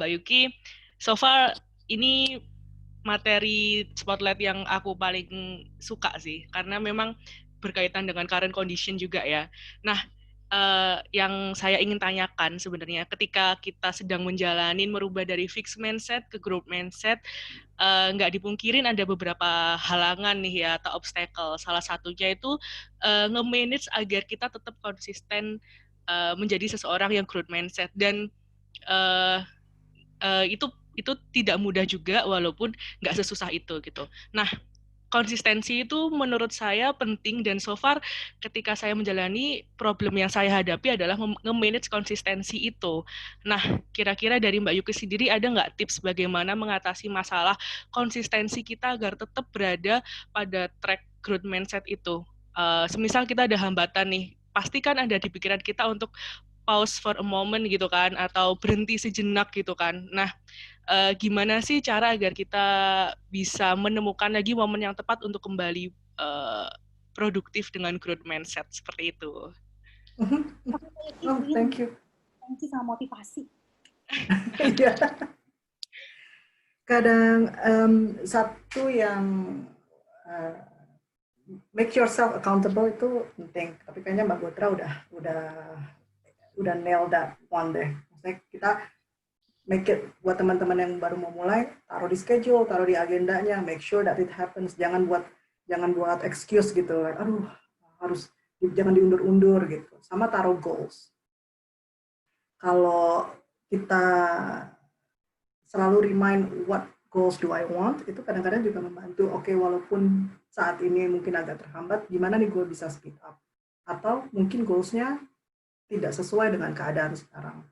Mbak Yuki, so far ini materi spotlight yang aku paling suka sih, karena memang berkaitan dengan current condition juga ya. Nah, yang saya ingin tanyakan sebenarnya, ketika kita sedang menjalani merubah dari fixed mindset ke growth mindset, nggak dipungkirin ada beberapa halangan nih ya, atau obstacle. Salah satunya itu nge-manage agar kita tetap konsisten menjadi seseorang yang growth mindset, dan itu tidak mudah juga, walaupun nggak sesusah itu gitu. Nah, konsistensi itu menurut saya penting, dan so far ketika saya menjalani, problem yang saya hadapi adalah nge-manage konsistensi itu. Nah, kira-kira dari Mbak Yuki sendiri ada nggak tips bagaimana mengatasi masalah konsistensi kita agar tetap berada pada track growth mindset itu? Semisal kita ada hambatan nih, pasti kan ada di pikiran kita untuk pause for a moment gitu kan, atau berhenti sejenak gitu kan. Nah, gimana sih cara agar kita bisa menemukan lagi momen yang tepat untuk kembali produktif dengan growth mindset seperti itu? Oh, thank you. Thank you sama motivasi. Iya. Kadang satu yang make yourself accountable itu penting. Tapi kayaknya Mbak Gotra udah nail that one deh. Maksudnya kita make it buat teman-teman yang baru mau mulai, taruh di schedule, taruh di agendanya, make sure that it happens. Jangan buat excuse gitu, like, aduh jangan diundur-undur gitu. Sama taruh goals. Kalau kita selalu remind what goals do I want, itu kadang-kadang juga membantu. Oke, walaupun saat ini mungkin agak terhambat, gimana nih gue bisa speed up? Atau mungkin goals-nya tidak sesuai dengan keadaan sekarang.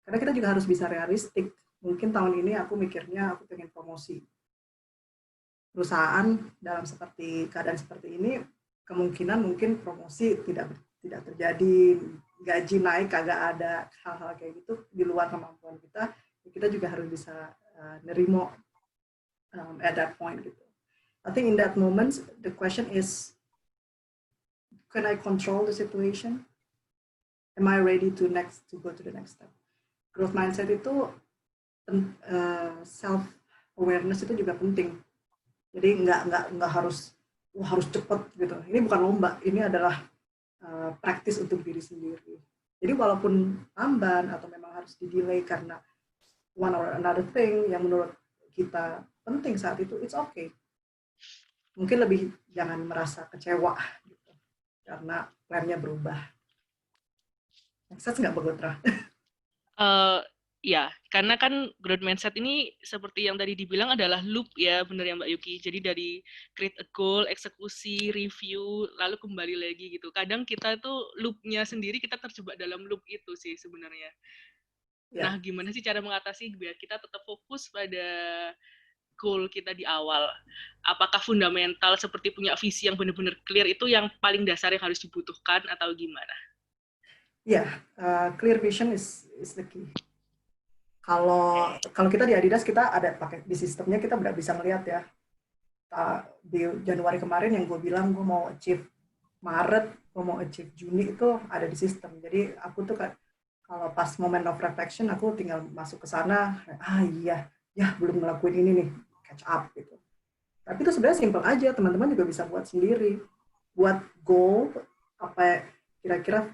Karena kita juga harus bisa realistik. Mungkin tahun ini aku mikirnya aku pengen promosi. Perusahaan dalam keadaan seperti ini, kemungkinan mungkin promosi tidak terjadi, gaji naik kagak ada, hal-hal kayak gitu di luar kemampuan kita. Kita juga harus bisa nerimo at that point gitu. I think in that moment the question is, can I control the situation? Am I ready to go to the next step? Growth mindset itu self awareness itu juga penting. Jadi nggak harus cepat gitu. Ini bukan lomba, ini adalah praktis untuk diri sendiri. Jadi walaupun lamban atau memang harus di-delay karena one or another thing yang menurut kita penting saat itu, it's okay. Mungkin lebih jangan merasa kecewa gitu, karena plan-nya berubah. Sukses nggak, Mbak Gotra? Ya, karena kan growth mindset ini seperti yang tadi dibilang adalah loop ya, benar ya Mbak Yuki. Jadi dari create a goal, eksekusi, review, lalu kembali lagi gitu. Kadang kita tuh loop-nya sendiri, kita terjebak dalam loop itu sih sebenarnya. Ya. Nah, gimana sih cara mengatasi biar kita tetap fokus pada goal kita di awal? Apakah fundamental seperti punya visi yang benar-benar clear itu yang paling dasar yang harus dibutuhkan atau gimana? Ya, clear vision is the key. Kalau kita di Adidas, kita ada pakai di sistemnya, kita udah bisa melihat ya. Di Januari kemarin yang gue bilang gue mau achieve Maret, gue mau achieve Juni, itu ada di sistem. Jadi aku tuh kalau pas moment of reflection, aku tinggal masuk ke sana, iya, ya belum ngelakuin ini nih, catch up gitu. Tapi itu sebenarnya simple aja, teman-teman juga bisa buat sendiri. Buat goal, apa kira-kira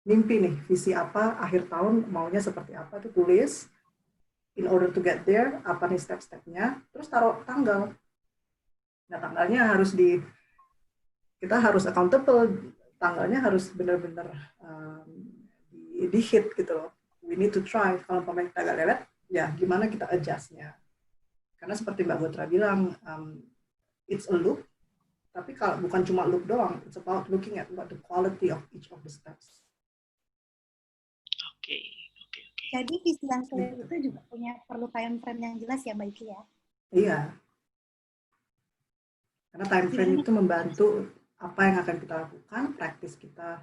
mimpi nih, visi apa, akhir tahun maunya seperti apa, itu tulis. In order to get there, apa nih step-stepnya, terus taruh tanggal. Nah, tanggalnya kita harus accountable, tanggalnya harus benar-benar di-hit gitu loh. We need to try, kalau pemain kita agak lelet, ya gimana kita adjust-nya. Karena seperti Mbak Gotra bilang, it's a loop, tapi kalau bukan cuma loop doang, it's about looking at what the quality of each of the steps. Oke. Jadi visi yang clear itu juga perlu time frame yang jelas ya Mbak Yuki ya? Iya. Karena time frame itu membantu apa yang akan kita lakukan, practice kita,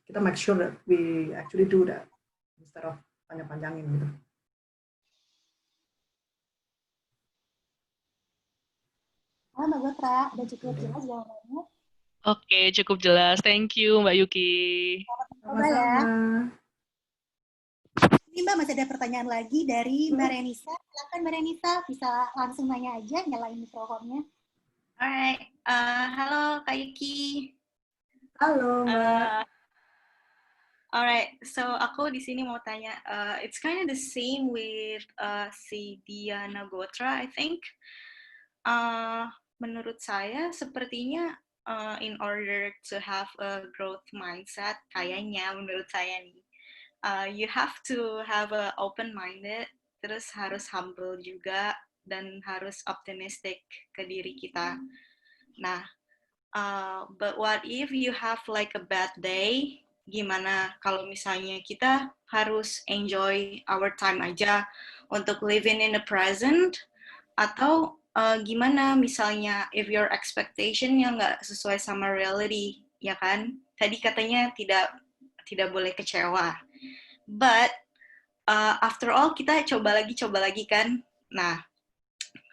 kita make sure that we actually do that instead of panjang-panjangin gitu. Mbak Gotra, udah cukup jelas jawabannya. Oke, cukup jelas. Thank you, Mbak Yuki. Coba ya. Sama-sama. Ini Mbak masih ada pertanyaan lagi dari Mbak Renisa. Silakan Mbak Renisa, bisa langsung nanya aja, nyalain mikrofonnya. Alright, halo Kak Yuki. Halo Mbak. Alright, so aku di sini mau tanya, it's kind of the same with si Diana Gotra, I think. Menurut saya sepertinya in order to have a growth mindset, kayaknya menurut saya nih, you have to have a open-minded, terus harus humble juga, dan harus optimistic ke diri kita. Nah, but what if you have like a bad day? Gimana kalau misalnya kita harus enjoy our time aja untuk living in the present? Atau gimana misalnya if your expectation-nya nggak sesuai sama reality, ya kan? Tadi katanya tidak boleh kecewa. But after all kita coba lagi kan. Nah,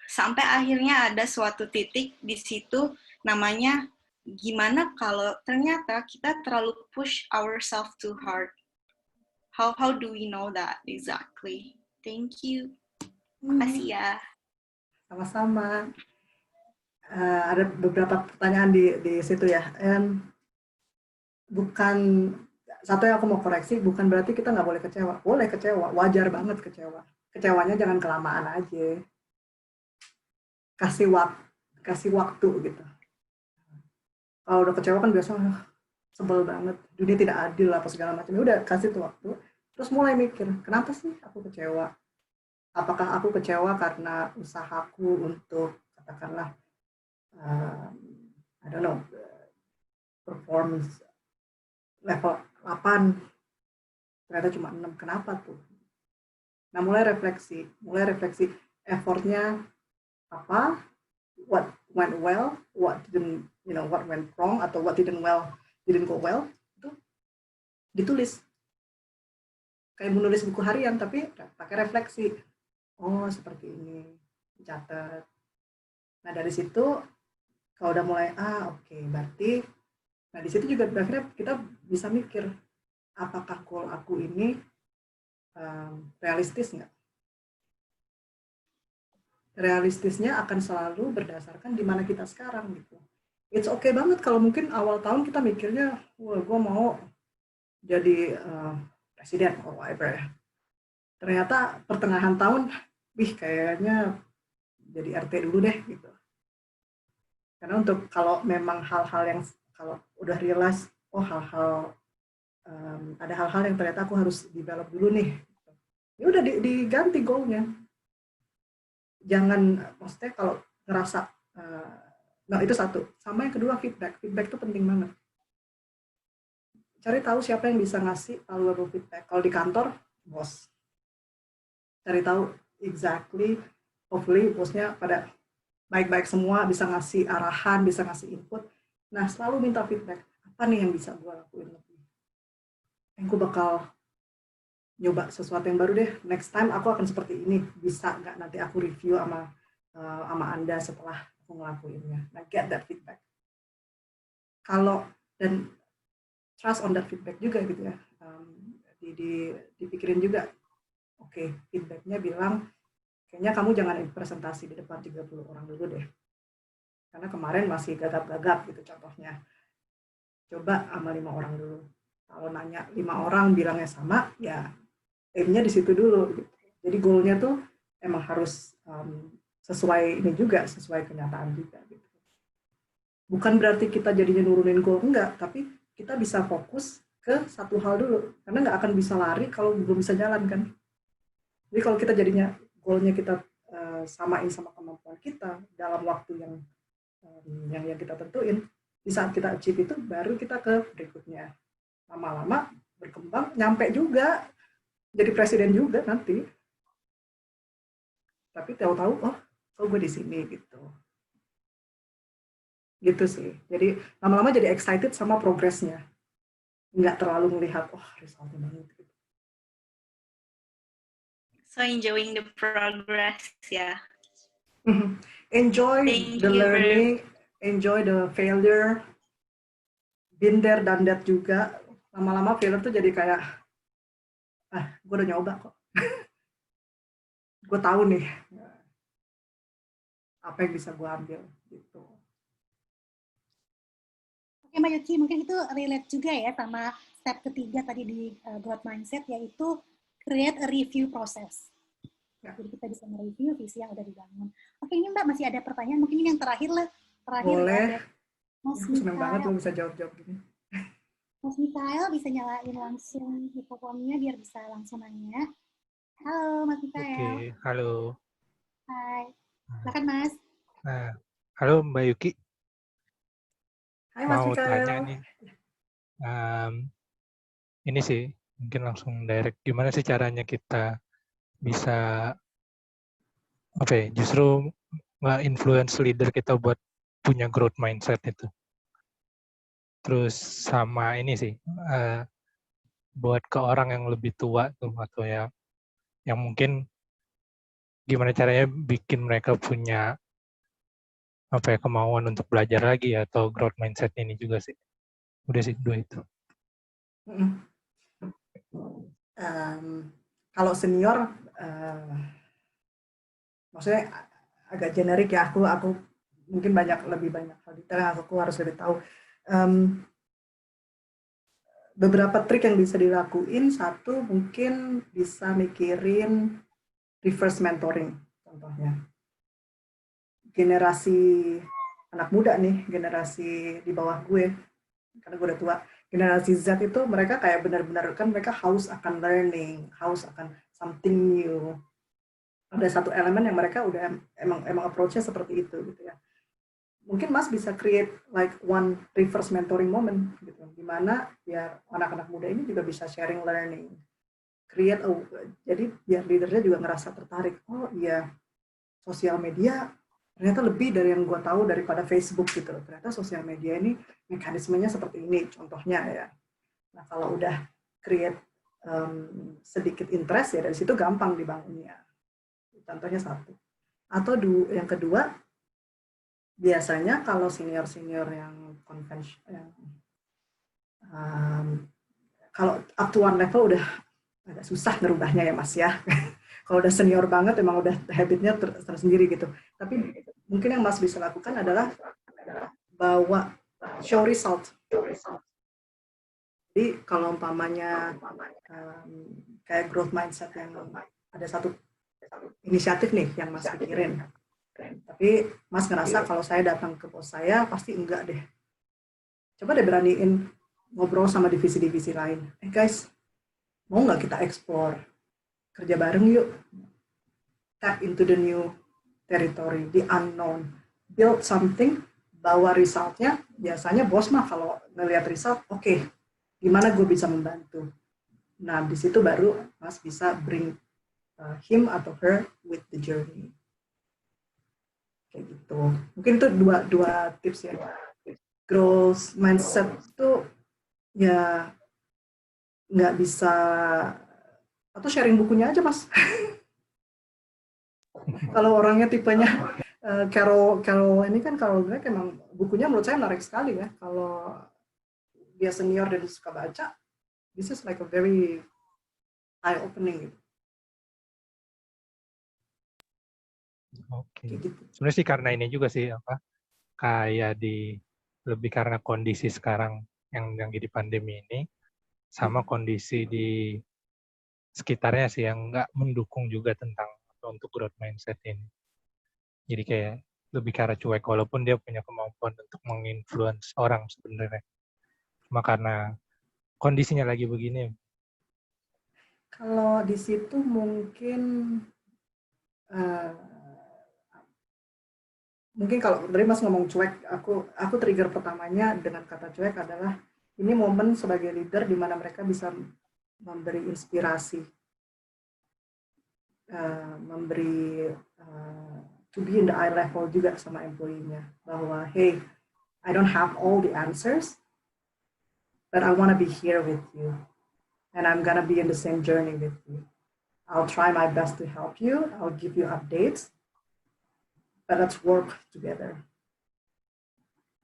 sampai akhirnya ada suatu titik di situ namanya gimana kalau ternyata kita terlalu push ourselves too hard. How do we know that exactly? Thank you. Makasih ya. Sama-sama. Ada beberapa pertanyaan di situ ya. Bukan, satu yang aku mau koreksi, bukan berarti kita nggak boleh kecewa. Boleh kecewa, wajar banget kecewa. Kecewanya jangan kelamaan aja. Kasih waktu gitu. Kalau udah kecewa kan biasa sebel banget, dunia tidak adil apa segala macam. Udah kasih tuh waktu, terus mulai mikir, kenapa sih aku kecewa? Apakah aku kecewa karena usahaku untuk katakanlah I don't know, performance level 8 ternyata cuma 6, kenapa tuh? Nah, mulai refleksi effortnya apa, what went well, what didn't, what went wrong, atau what didn't go well, itu ditulis. Kayak menulis buku harian, tapi pakai refleksi. Oh, seperti ini, dicatat. Nah, dari situ, kalau udah mulai, oke, berarti, nah di situ juga akhirnya kita bisa mikir, apakah goal aku ini realistis nggak? Realistisnya akan selalu berdasarkan di mana kita sekarang gitu. It's okay banget kalau mungkin awal tahun kita mikirnya, wah gue mau jadi presiden or whatever ya. Ternyata pertengahan tahun, kayaknya jadi RT dulu deh gitu. Karena untuk kalau memang hal-hal yang kalau udah realize, ada hal-hal yang ternyata aku harus develop dulu nih. Ya udah diganti goalnya. Jangan, maksudnya kalau ngerasa, nah itu satu. Sama yang kedua feedback itu penting banget. Cari tahu siapa yang bisa ngasih valuable feedback. Kalau di kantor, bos. Cari tahu exactly, hopefully bosnya pada baik-baik semua, bisa ngasih arahan, bisa ngasih input. Nah, selalu minta feedback. Apa nih yang bisa gue lakuin lebih? Aku bakal nyoba sesuatu yang baru deh. Next time aku akan seperti ini. Bisa nggak nanti aku review sama Anda setelah aku ngelakuinnya. Nah, get that feedback. Dan trust on that feedback juga gitu ya. Dipikirin juga. Oke, feedbacknya bilang, kayaknya kamu jangan presentasi di depan 30 orang dulu deh. Karena kemarin masih gagap-gagap gitu contohnya. Coba sama 5 orang dulu. Kalau nanya 5 orang bilangnya sama, ya aimnya di situ dulu. Gitu. Jadi goalnya tuh emang harus sesuai ini juga, sesuai kenyataan juga. Gitu. Bukan berarti kita jadinya nurunin goal, enggak. Tapi kita bisa fokus ke satu hal dulu. Karena nggak akan bisa lari kalau belum bisa jalan kan. Jadi kalau kita jadinya goalnya kita samain sama kemampuan kita dalam waktu yang kita tentuin, di saat kita achieve itu baru kita ke berikutnya. Lama-lama berkembang, nyampe juga jadi presiden juga nanti. Tapi tahu-tahu, kok gue di sini gitu. Gitu sih. Jadi lama-lama jadi excited sama progresnya. Nggak terlalu melihat, resultnya banget. Gitu. So enjoying the progress ya. Enjoy Thank the you very learning, enjoy the failure, been there, done that juga. Lama-lama failure tuh jadi kayak, gue udah nyoba kok. Gue tahu nih apa yang bisa gue ambil gitu. Oke Mbak Yuki, mungkin itu relate juga ya sama step ketiga tadi di growth mindset, yaitu create a review process. Ya. Jadi kita bisa mereview visi yang udah dibangun. Oke, ini Mbak masih ada pertanyaan, mungkin ini yang terakhir lah. Terakhir Boleh. ya, Mas Aku seneng banget Mikael. lo bisa jawab-jawab gini. Mas Mikael bisa nyalain langsung mikrofonnya biar bisa langsung nanya. Halo Mas Mikael. Oke, halo. Hai. Silakan Mas. Nah, halo Mbak Yuki. Hai Mas Mau Mikael. tanya nih. Ini sih, mungkin langsung direct. Gimana sih caranya kita bisa justru nge-influence leader kita buat punya growth mindset itu. Terus sama ini sih, buat ke orang yang lebih tua tuh atau yang mungkin gimana caranya bikin mereka punya kemauan untuk belajar lagi atau growth mindset ini juga sih. Udah sih, dua itu. Kalau senior, maksudnya agak generik ya. Aku mungkin lebih banyak hal detail, aku harus lebih tahu. Beberapa trik yang bisa dilakuin, satu mungkin bisa mikirin reverse mentoring contohnya. Generasi anak muda nih, generasi di bawah gue, karena gue udah tua, generasi Z itu mereka kayak benar-benar kan mereka haus akan learning, haus akan something new. Ada satu elemen yang mereka udah emang approach-nya seperti itu gitu ya. Mungkin Mas bisa create like one reverse mentoring moment gitu, dimana biar anak-anak muda ini juga bisa sharing learning, jadi biar leadernya juga ngerasa tertarik. Oh iya, sosial media ternyata lebih dari yang gue tahu daripada Facebook gitu. Ternyata sosial media ini mekanismenya seperti ini, contohnya ya. Nah kalau udah create sedikit interest ya, dari situ gampang dibangunnya. Contohnya satu. Atau yang kedua, biasanya kalau senior-senior yang konvensional, kalau up to one level udah agak susah ngerubahnya ya Mas ya. Kalau udah senior banget emang udah habitnya tersendiri gitu. Tapi mungkin yang Mas bisa lakukan adalah bawa show result. Jadi kalau umpamanya kayak growth mindset yang ada satu inisiatif nih yang Mas pikirin. Tapi Mas ngerasa kalau saya datang ke bos saya pasti enggak deh. Coba deh beraniin ngobrol sama divisi-divisi lain. Guys, mau nggak kita explore? Kerja bareng yuk. Tap into the new territory, the unknown. Build something, bawa resultnya. Biasanya bos mah kalau ngelihat result, oke, gimana gue bisa membantu? Nah, di situ baru Mas bisa bring him atau her with the journey. Kayak gitu. Mungkin itu dua tips ya. Growth mindset itu ya nggak bisa, atau sharing bukunya aja Mas. Kalau orangnya tipenya Carol ini kan, Carol Dweck emang bukunya menurut saya menarik sekali ya. Kalau dia senior dan suka baca, this is like a very eye opening gitu. Oke. Gitu. Sebenarnya sih karena ini juga sih kayak lebih karena kondisi sekarang yang jadi pandemi ini sama kondisi di sekitarnya sih yang nggak mendukung juga tentang untuk growth mindset ini. Jadi kayak lebih ke arah cuek walaupun dia punya kemampuan untuk menginfluence orang sebenarnya. Cuma karena kondisinya lagi begini. Kalau di situ mungkin kalau dari Mas ngomong cuek, aku trigger pertamanya dengan kata cuek adalah ini momen sebagai leader di mana mereka bisa memberi inspirasi, memberi to be in the eye level juga sama employee-nya, bahwa hey, I don't have all the answers, but I want to be here with you, and I'm gonna be in the same journey with you. I'll try my best to help you. I'll give you updates. but let's work together.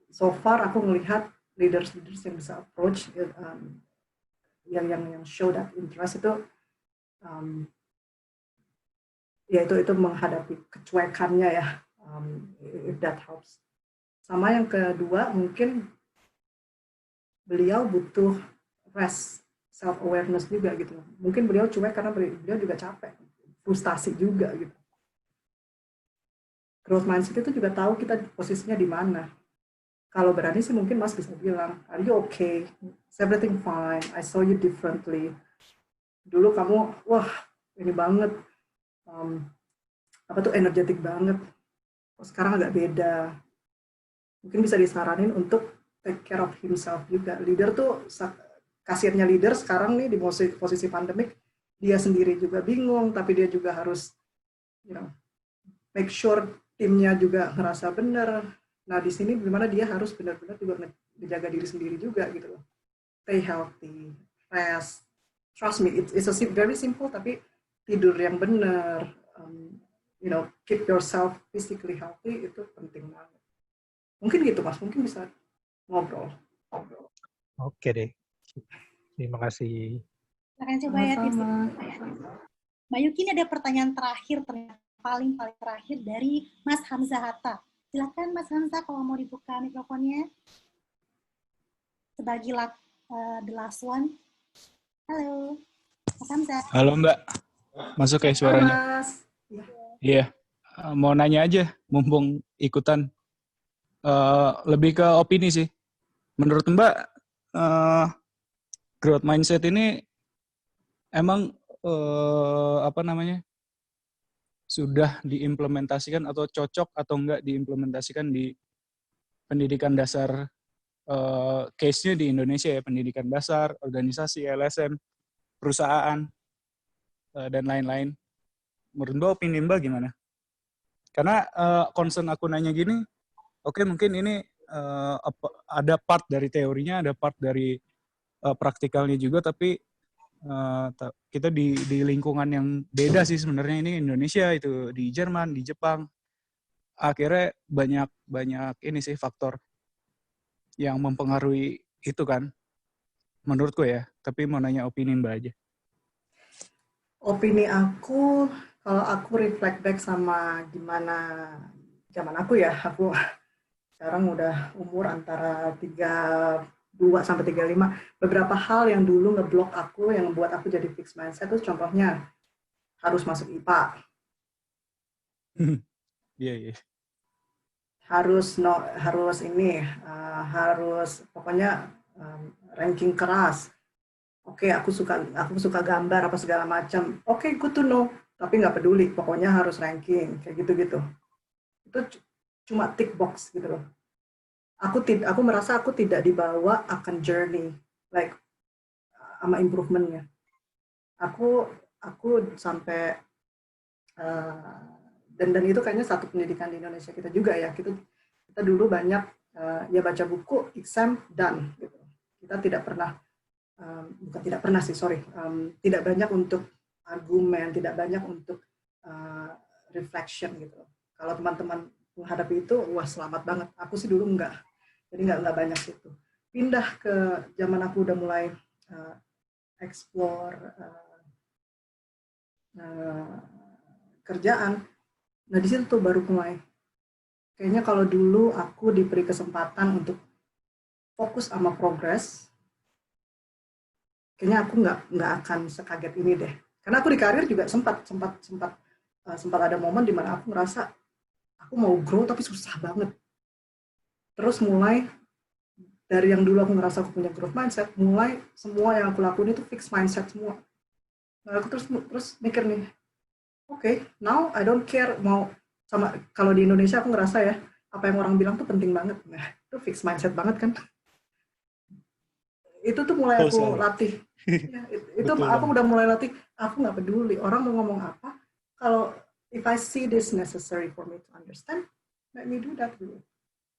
So far aku melihat leaders yang bisa approach yang show that interest itu ya itu menghadapi kecuekannya ya, if that helps. Sama yang kedua, mungkin beliau butuh rest, self awareness juga gitu. Mungkin beliau cuek karena beliau juga capek, frustasi juga gitu. Growth mindset itu juga tahu kita posisinya di mana. Kalau berani sih mungkin Mas bisa bilang, are you okay? Is everything fine? I saw you differently. Dulu kamu, wah ini banget, energetik banget. Sekarang agak beda. Mungkin bisa disaranin untuk take care of himself juga. Leader tuh, kasihannya leader sekarang nih di posisi pandemik, dia sendiri juga bingung, tapi dia juga harus, make sure timnya juga ngerasa benar. Nah, di sini dimana dia harus benar-benar juga menjaga diri sendiri juga gitu loh. Stay healthy, rest. Trust me, it's a very simple, tapi tidur yang benar, keep yourself physically healthy, itu penting banget. Mungkin gitu Mas, mungkin bisa ngobrol. Oke deh. Terima kasih. Silahkan coba ya tips. Mbak Yuki, ini ada pertanyaan terakhir, paling terakhir dari Mas Hamzah Hatta. Silakan Mas Hamzah kalau mau dibuka mikrofonnya. Sebagai the last one. Halo, Mas Hamzah. Halo Mbak, masuk ya suaranya? Halo, Mas. Iya, mau nanya aja, mumpung ikutan. Lebih ke opini sih. Menurut Mbak, growth mindset ini emang sudah diimplementasikan atau cocok atau enggak diimplementasikan di pendidikan dasar, case-nya di Indonesia ya, pendidikan dasar, organisasi, LSM, perusahaan, dan lain-lain. Menurut Mbak, opini Mbak gimana? Karena concern aku nanya gini, oke, mungkin ini ada part dari teorinya, ada part dari praktikalnya juga, tapi kita di lingkungan yang beda sih sebenarnya. Ini Indonesia, itu di Jerman, di Jepang. Akhirnya banyak ini sih faktor yang mempengaruhi itu kan, menurutku ya. Tapi mau nanya opini Mbak aja. Opini aku, kalau aku reflect back sama gimana zaman aku ya, aku sekarang udah umur antara 32 sampai 35. Beberapa hal yang dulu ngeblok aku, yang membuat aku jadi fixed mindset itu contohnya harus masuk IPA. Iya. Harus pokoknya ranking keras. Oke, aku suka gambar apa segala macam. Oke, good to know, tapi nggak peduli, pokoknya harus ranking kayak gitu-gitu. Itu cuma tick box gitu loh. Aku merasa aku tidak dibawa akan journey like sama improvementnya. Aku sampai dan itu kayaknya satu pendidikan di Indonesia kita juga ya. Kita dulu banyak ya baca buku, exam, done gitu. Kita tidak banyak untuk argumen, tidak banyak untuk reflection gitu. Kalau teman-teman menghadapi itu, wah selamat banget. Aku sih dulu enggak, jadi enggak banyak itu. Pindah ke zaman aku udah mulai explore kerjaan. Nah di situ tuh baru mulai. Kayaknya kalau dulu aku diberi kesempatan untuk fokus sama progres, kayaknya aku nggak akan sekaget ini deh. Karena aku di karir juga sempat ada momen di mana aku ngerasa aku mau grow tapi susah banget. Terus mulai dari yang dulu aku ngerasa aku punya growth mindset, mulai semua yang aku lakuin itu fixed mindset semua. Nah, aku terus mikir nih, oke, now I don't care mau sama, kalau di Indonesia aku ngerasa ya, apa yang orang bilang tuh penting banget. Nah, itu fixed mindset banget kan. Itu tuh mulai aku latih. Ya, itu aku udah mulai latih, aku nggak peduli orang mau ngomong apa, kalau if I see this necessary for me to understand, let me do that dulu.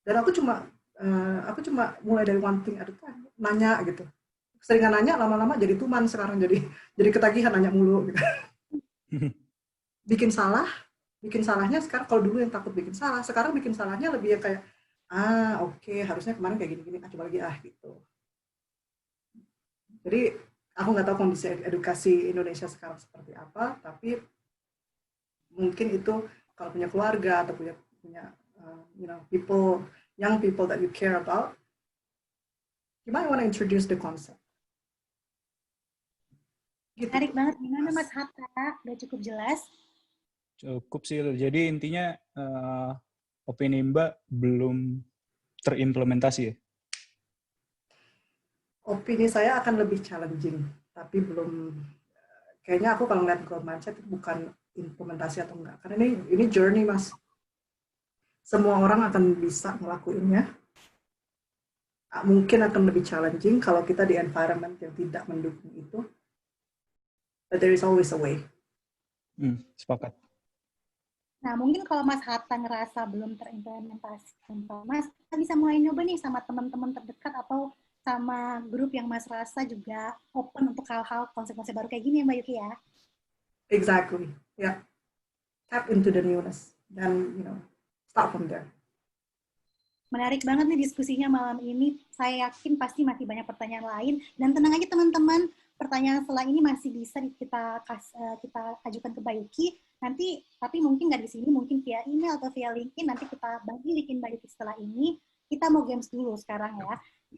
Dan aku cuma mulai dari one thing at a time, nanya gitu. Seringan nanya, lama-lama jadi tuman sekarang, jadi ketagihan nanya mulu gitu. Bikin salah, bikin salahnya sekarang, kalau dulu yang takut bikin salah, sekarang bikin salahnya lebih kayak, oke, harusnya kemarin kayak gini-gini, coba lagi gitu. Jadi aku nggak tahu kondisi edukasi Indonesia sekarang seperti apa, tapi mungkin itu kalau punya keluarga atau punya young people that you care about, you might want to introduce the concept. Gitu. Menarik banget. Gimana Mas Hatta? Udah cukup jelas? Cukup sih. Jadi intinya opini Mbak belum terimplementasi ya? Opini saya akan lebih challenging, tapi belum, kayaknya aku kalau ngeliat growth mindset itu bukan implementasi atau enggak, karena ini journey, Mas. Semua orang akan bisa ngelakuinnya. Mungkin akan lebih challenging kalau kita di environment yang tidak mendukung itu, but there is always a way. Sepakat. Nah, mungkin kalau Mas Hatta ngerasa belum terimplementasi, Mas, kita bisa mulai nyoba nih sama teman-teman terdekat atau sama grup yang Mas rasa juga open untuk hal-hal konsep-konsep baru kayak gini ya Mbak Yuki ya? Exactly, yeah. Tap into the newness, dan start from there. Menarik banget nih diskusinya malam ini. Saya yakin pasti masih banyak pertanyaan lain, dan tenang aja teman-teman, pertanyaan setelah ini masih bisa kita ajukan ke Mbak Yuki. Nanti, tapi mungkin nggak di sini, mungkin via email atau via LinkedIn, nanti kita bagi linkin Mbak Yuki setelah ini. Kita mau games dulu sekarang ya.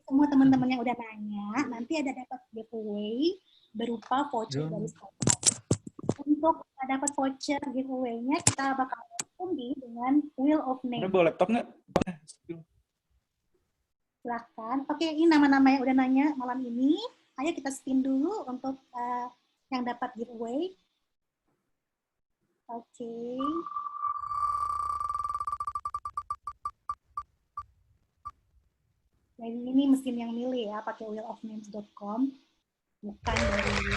Semua teman-teman yang udah nanya, nanti ada dapat giveaway berupa voucher dari Spotlight. Untuk dapat voucher giveaway-nya, kita bakal undi dengan Wheel of Name. Bawa laptop nggak? Silahkan. Oke, ini nama-nama yang udah nanya malam ini. Ayo kita spin dulu untuk yang dapat giveaway. Oke. Jadi ini mesin yang milih ya, pakai wheelofnames.com, bukan dari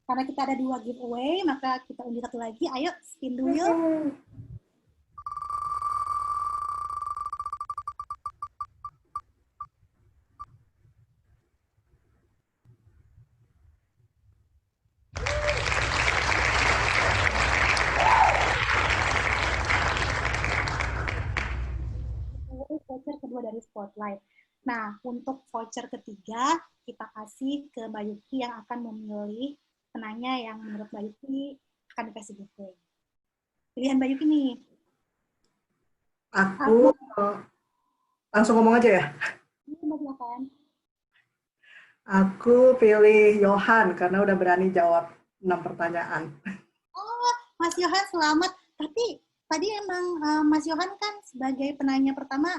karena kita ada 2 giveaway, maka kita undi satu lagi. Ayo spin dulu. Voucher kedua dari Spotlight. Nah, untuk voucher ketiga, kita kasih ke Mbak Yuki yang akan memilih penanya yang menurut Mbak Yuki akan dikasih giveaway. Pilihan Mbak Yuki nih. Aku langsung ngomong aja ya? Silakan. Aku pilih Johan, karena udah berani jawab 6 pertanyaan. Oh, Mas Johan selamat. Tapi tadi emang Mas Johan kan sebagai penanya pertama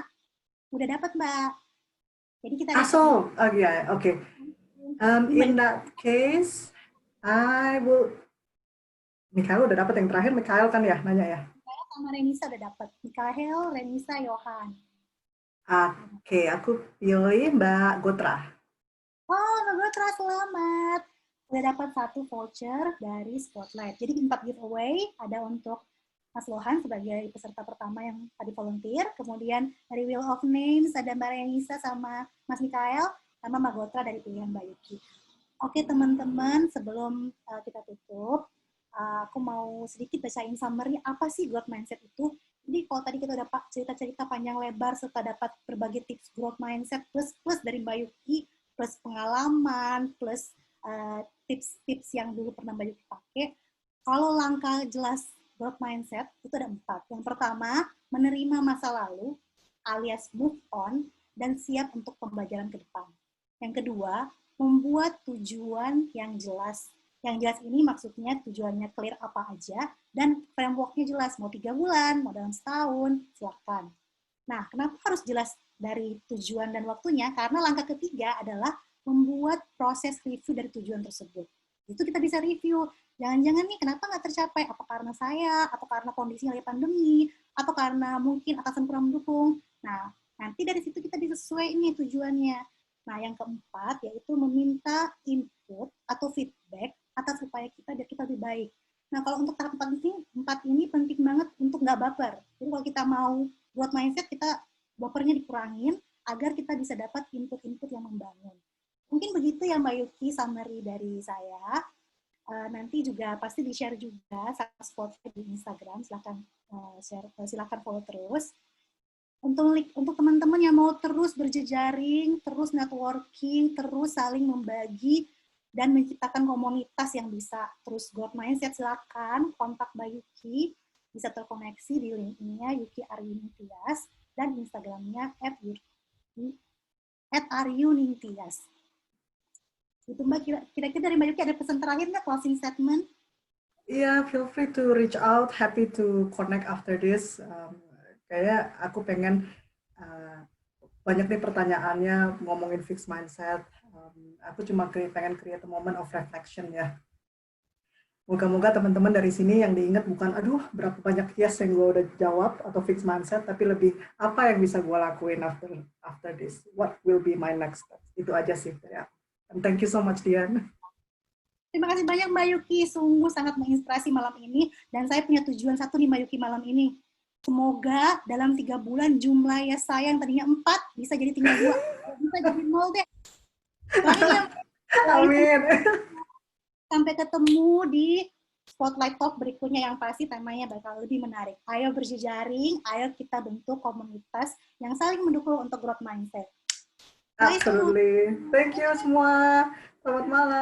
udah dapat Mbak. Jadi kita okay. In that case, I will. Mikael udah dapat yang terakhir, Mikael kan ya nanya ya. Mikael sama Renisa udah dapat. Mikael, Renisa, Johan. Oke, aku pilih Mbak Gotra. Oh, Mbak Gotra selamat. Udah dapat 1 voucher dari Spotlight. Jadi 4 giveaway ada untuk Mas Lohan sebagai peserta pertama yang tadi volunteer, kemudian dari Wheel of Names ada Mbak Renisa sama Mas Mikael, sama Mbak Gotra dari pilihan Mbak Yuki. Oke teman-teman, sebelum kita tutup, aku mau sedikit bacain summary apa sih growth mindset itu. Jadi kalau tadi kita udah cerita-cerita panjang lebar serta dapat berbagai tips growth mindset plus dari Mbak Yuki, plus pengalaman, plus tips-tips yang dulu pernah Mbak Yuki pakai. Kalau langkah jelas growth mindset itu ada 4. Yang pertama, menerima masa lalu alias move on dan siap untuk pembelajaran ke depan. Yang kedua, membuat tujuan yang jelas. Yang jelas ini maksudnya tujuannya clear apa aja dan framework-nya jelas, mau 3 bulan, mau dalam setahun, silakan. Nah, kenapa harus jelas dari tujuan dan waktunya? Karena langkah ketiga adalah membuat proses review dari tujuan tersebut. Itu kita bisa review. Jangan-jangan nih kenapa nggak tercapai? Apa karena saya, atau karena kondisi lagi pandemi, atau karena mungkin atasan kurang mendukung. Nah, nanti dari situ kita bisa sesuai ini tujuannya. Nah, yang keempat yaitu meminta input atau feedback atas upaya kita biar kita lebih baik. Nah, kalau untuk tahap 4 ini penting banget untuk nggak baper. Jadi kalau kita mau growth mindset, kita bapernya dikurangin agar kita bisa dapat input-input yang membangun. Mungkin begitu ya Mbak Yuki summary dari saya. Nanti juga pasti di-share juga sama Spotify di Instagram, silakan follow terus. Untuk teman-teman yang mau terus berjejaring, terus networking, terus saling membagi dan menciptakan komunitas yang bisa terus growth mindset, silakan kontak Mbak Yuki, bisa terkoneksi di link-nya Yuki Aryuningtyas dan Instagramnya @aryuningtyas. Itu Mbak, kira-kira dari Mbak Yuki ada pesan terakhir nggak, closing statement? Yeah, feel free to reach out. Happy to connect after this. Kayak aku pengen banyak nih pertanyaannya ngomongin fixed mindset. Aku cuma pengen create a moment of reflection ya. Moga-moga teman-teman dari sini yang diingat bukan, aduh berapa banyak yes yang gue udah jawab atau fixed mindset, tapi lebih apa yang bisa gue lakuin after this. What will be my next step? Itu aja sih ya. And thank you so much, Dian. Terima kasih banyak Mbak Yuki, sungguh sangat menginspirasi malam ini. Dan saya punya tujuan satu nih Mbak Yuki malam ini. Semoga dalam 3 bulan jumlah yes saya yang tadinya 4 bisa jadi tinggal 2. Bisa jadi 0 deh. Amin. Sampai ketemu di Spotlight Talk berikutnya yang pasti temanya bakal lebih menarik. Ayo berjejaring, ayo kita bentuk komunitas yang saling mendukung untuk growth mindset. Absolutely. Thank you semua. Selamat malam.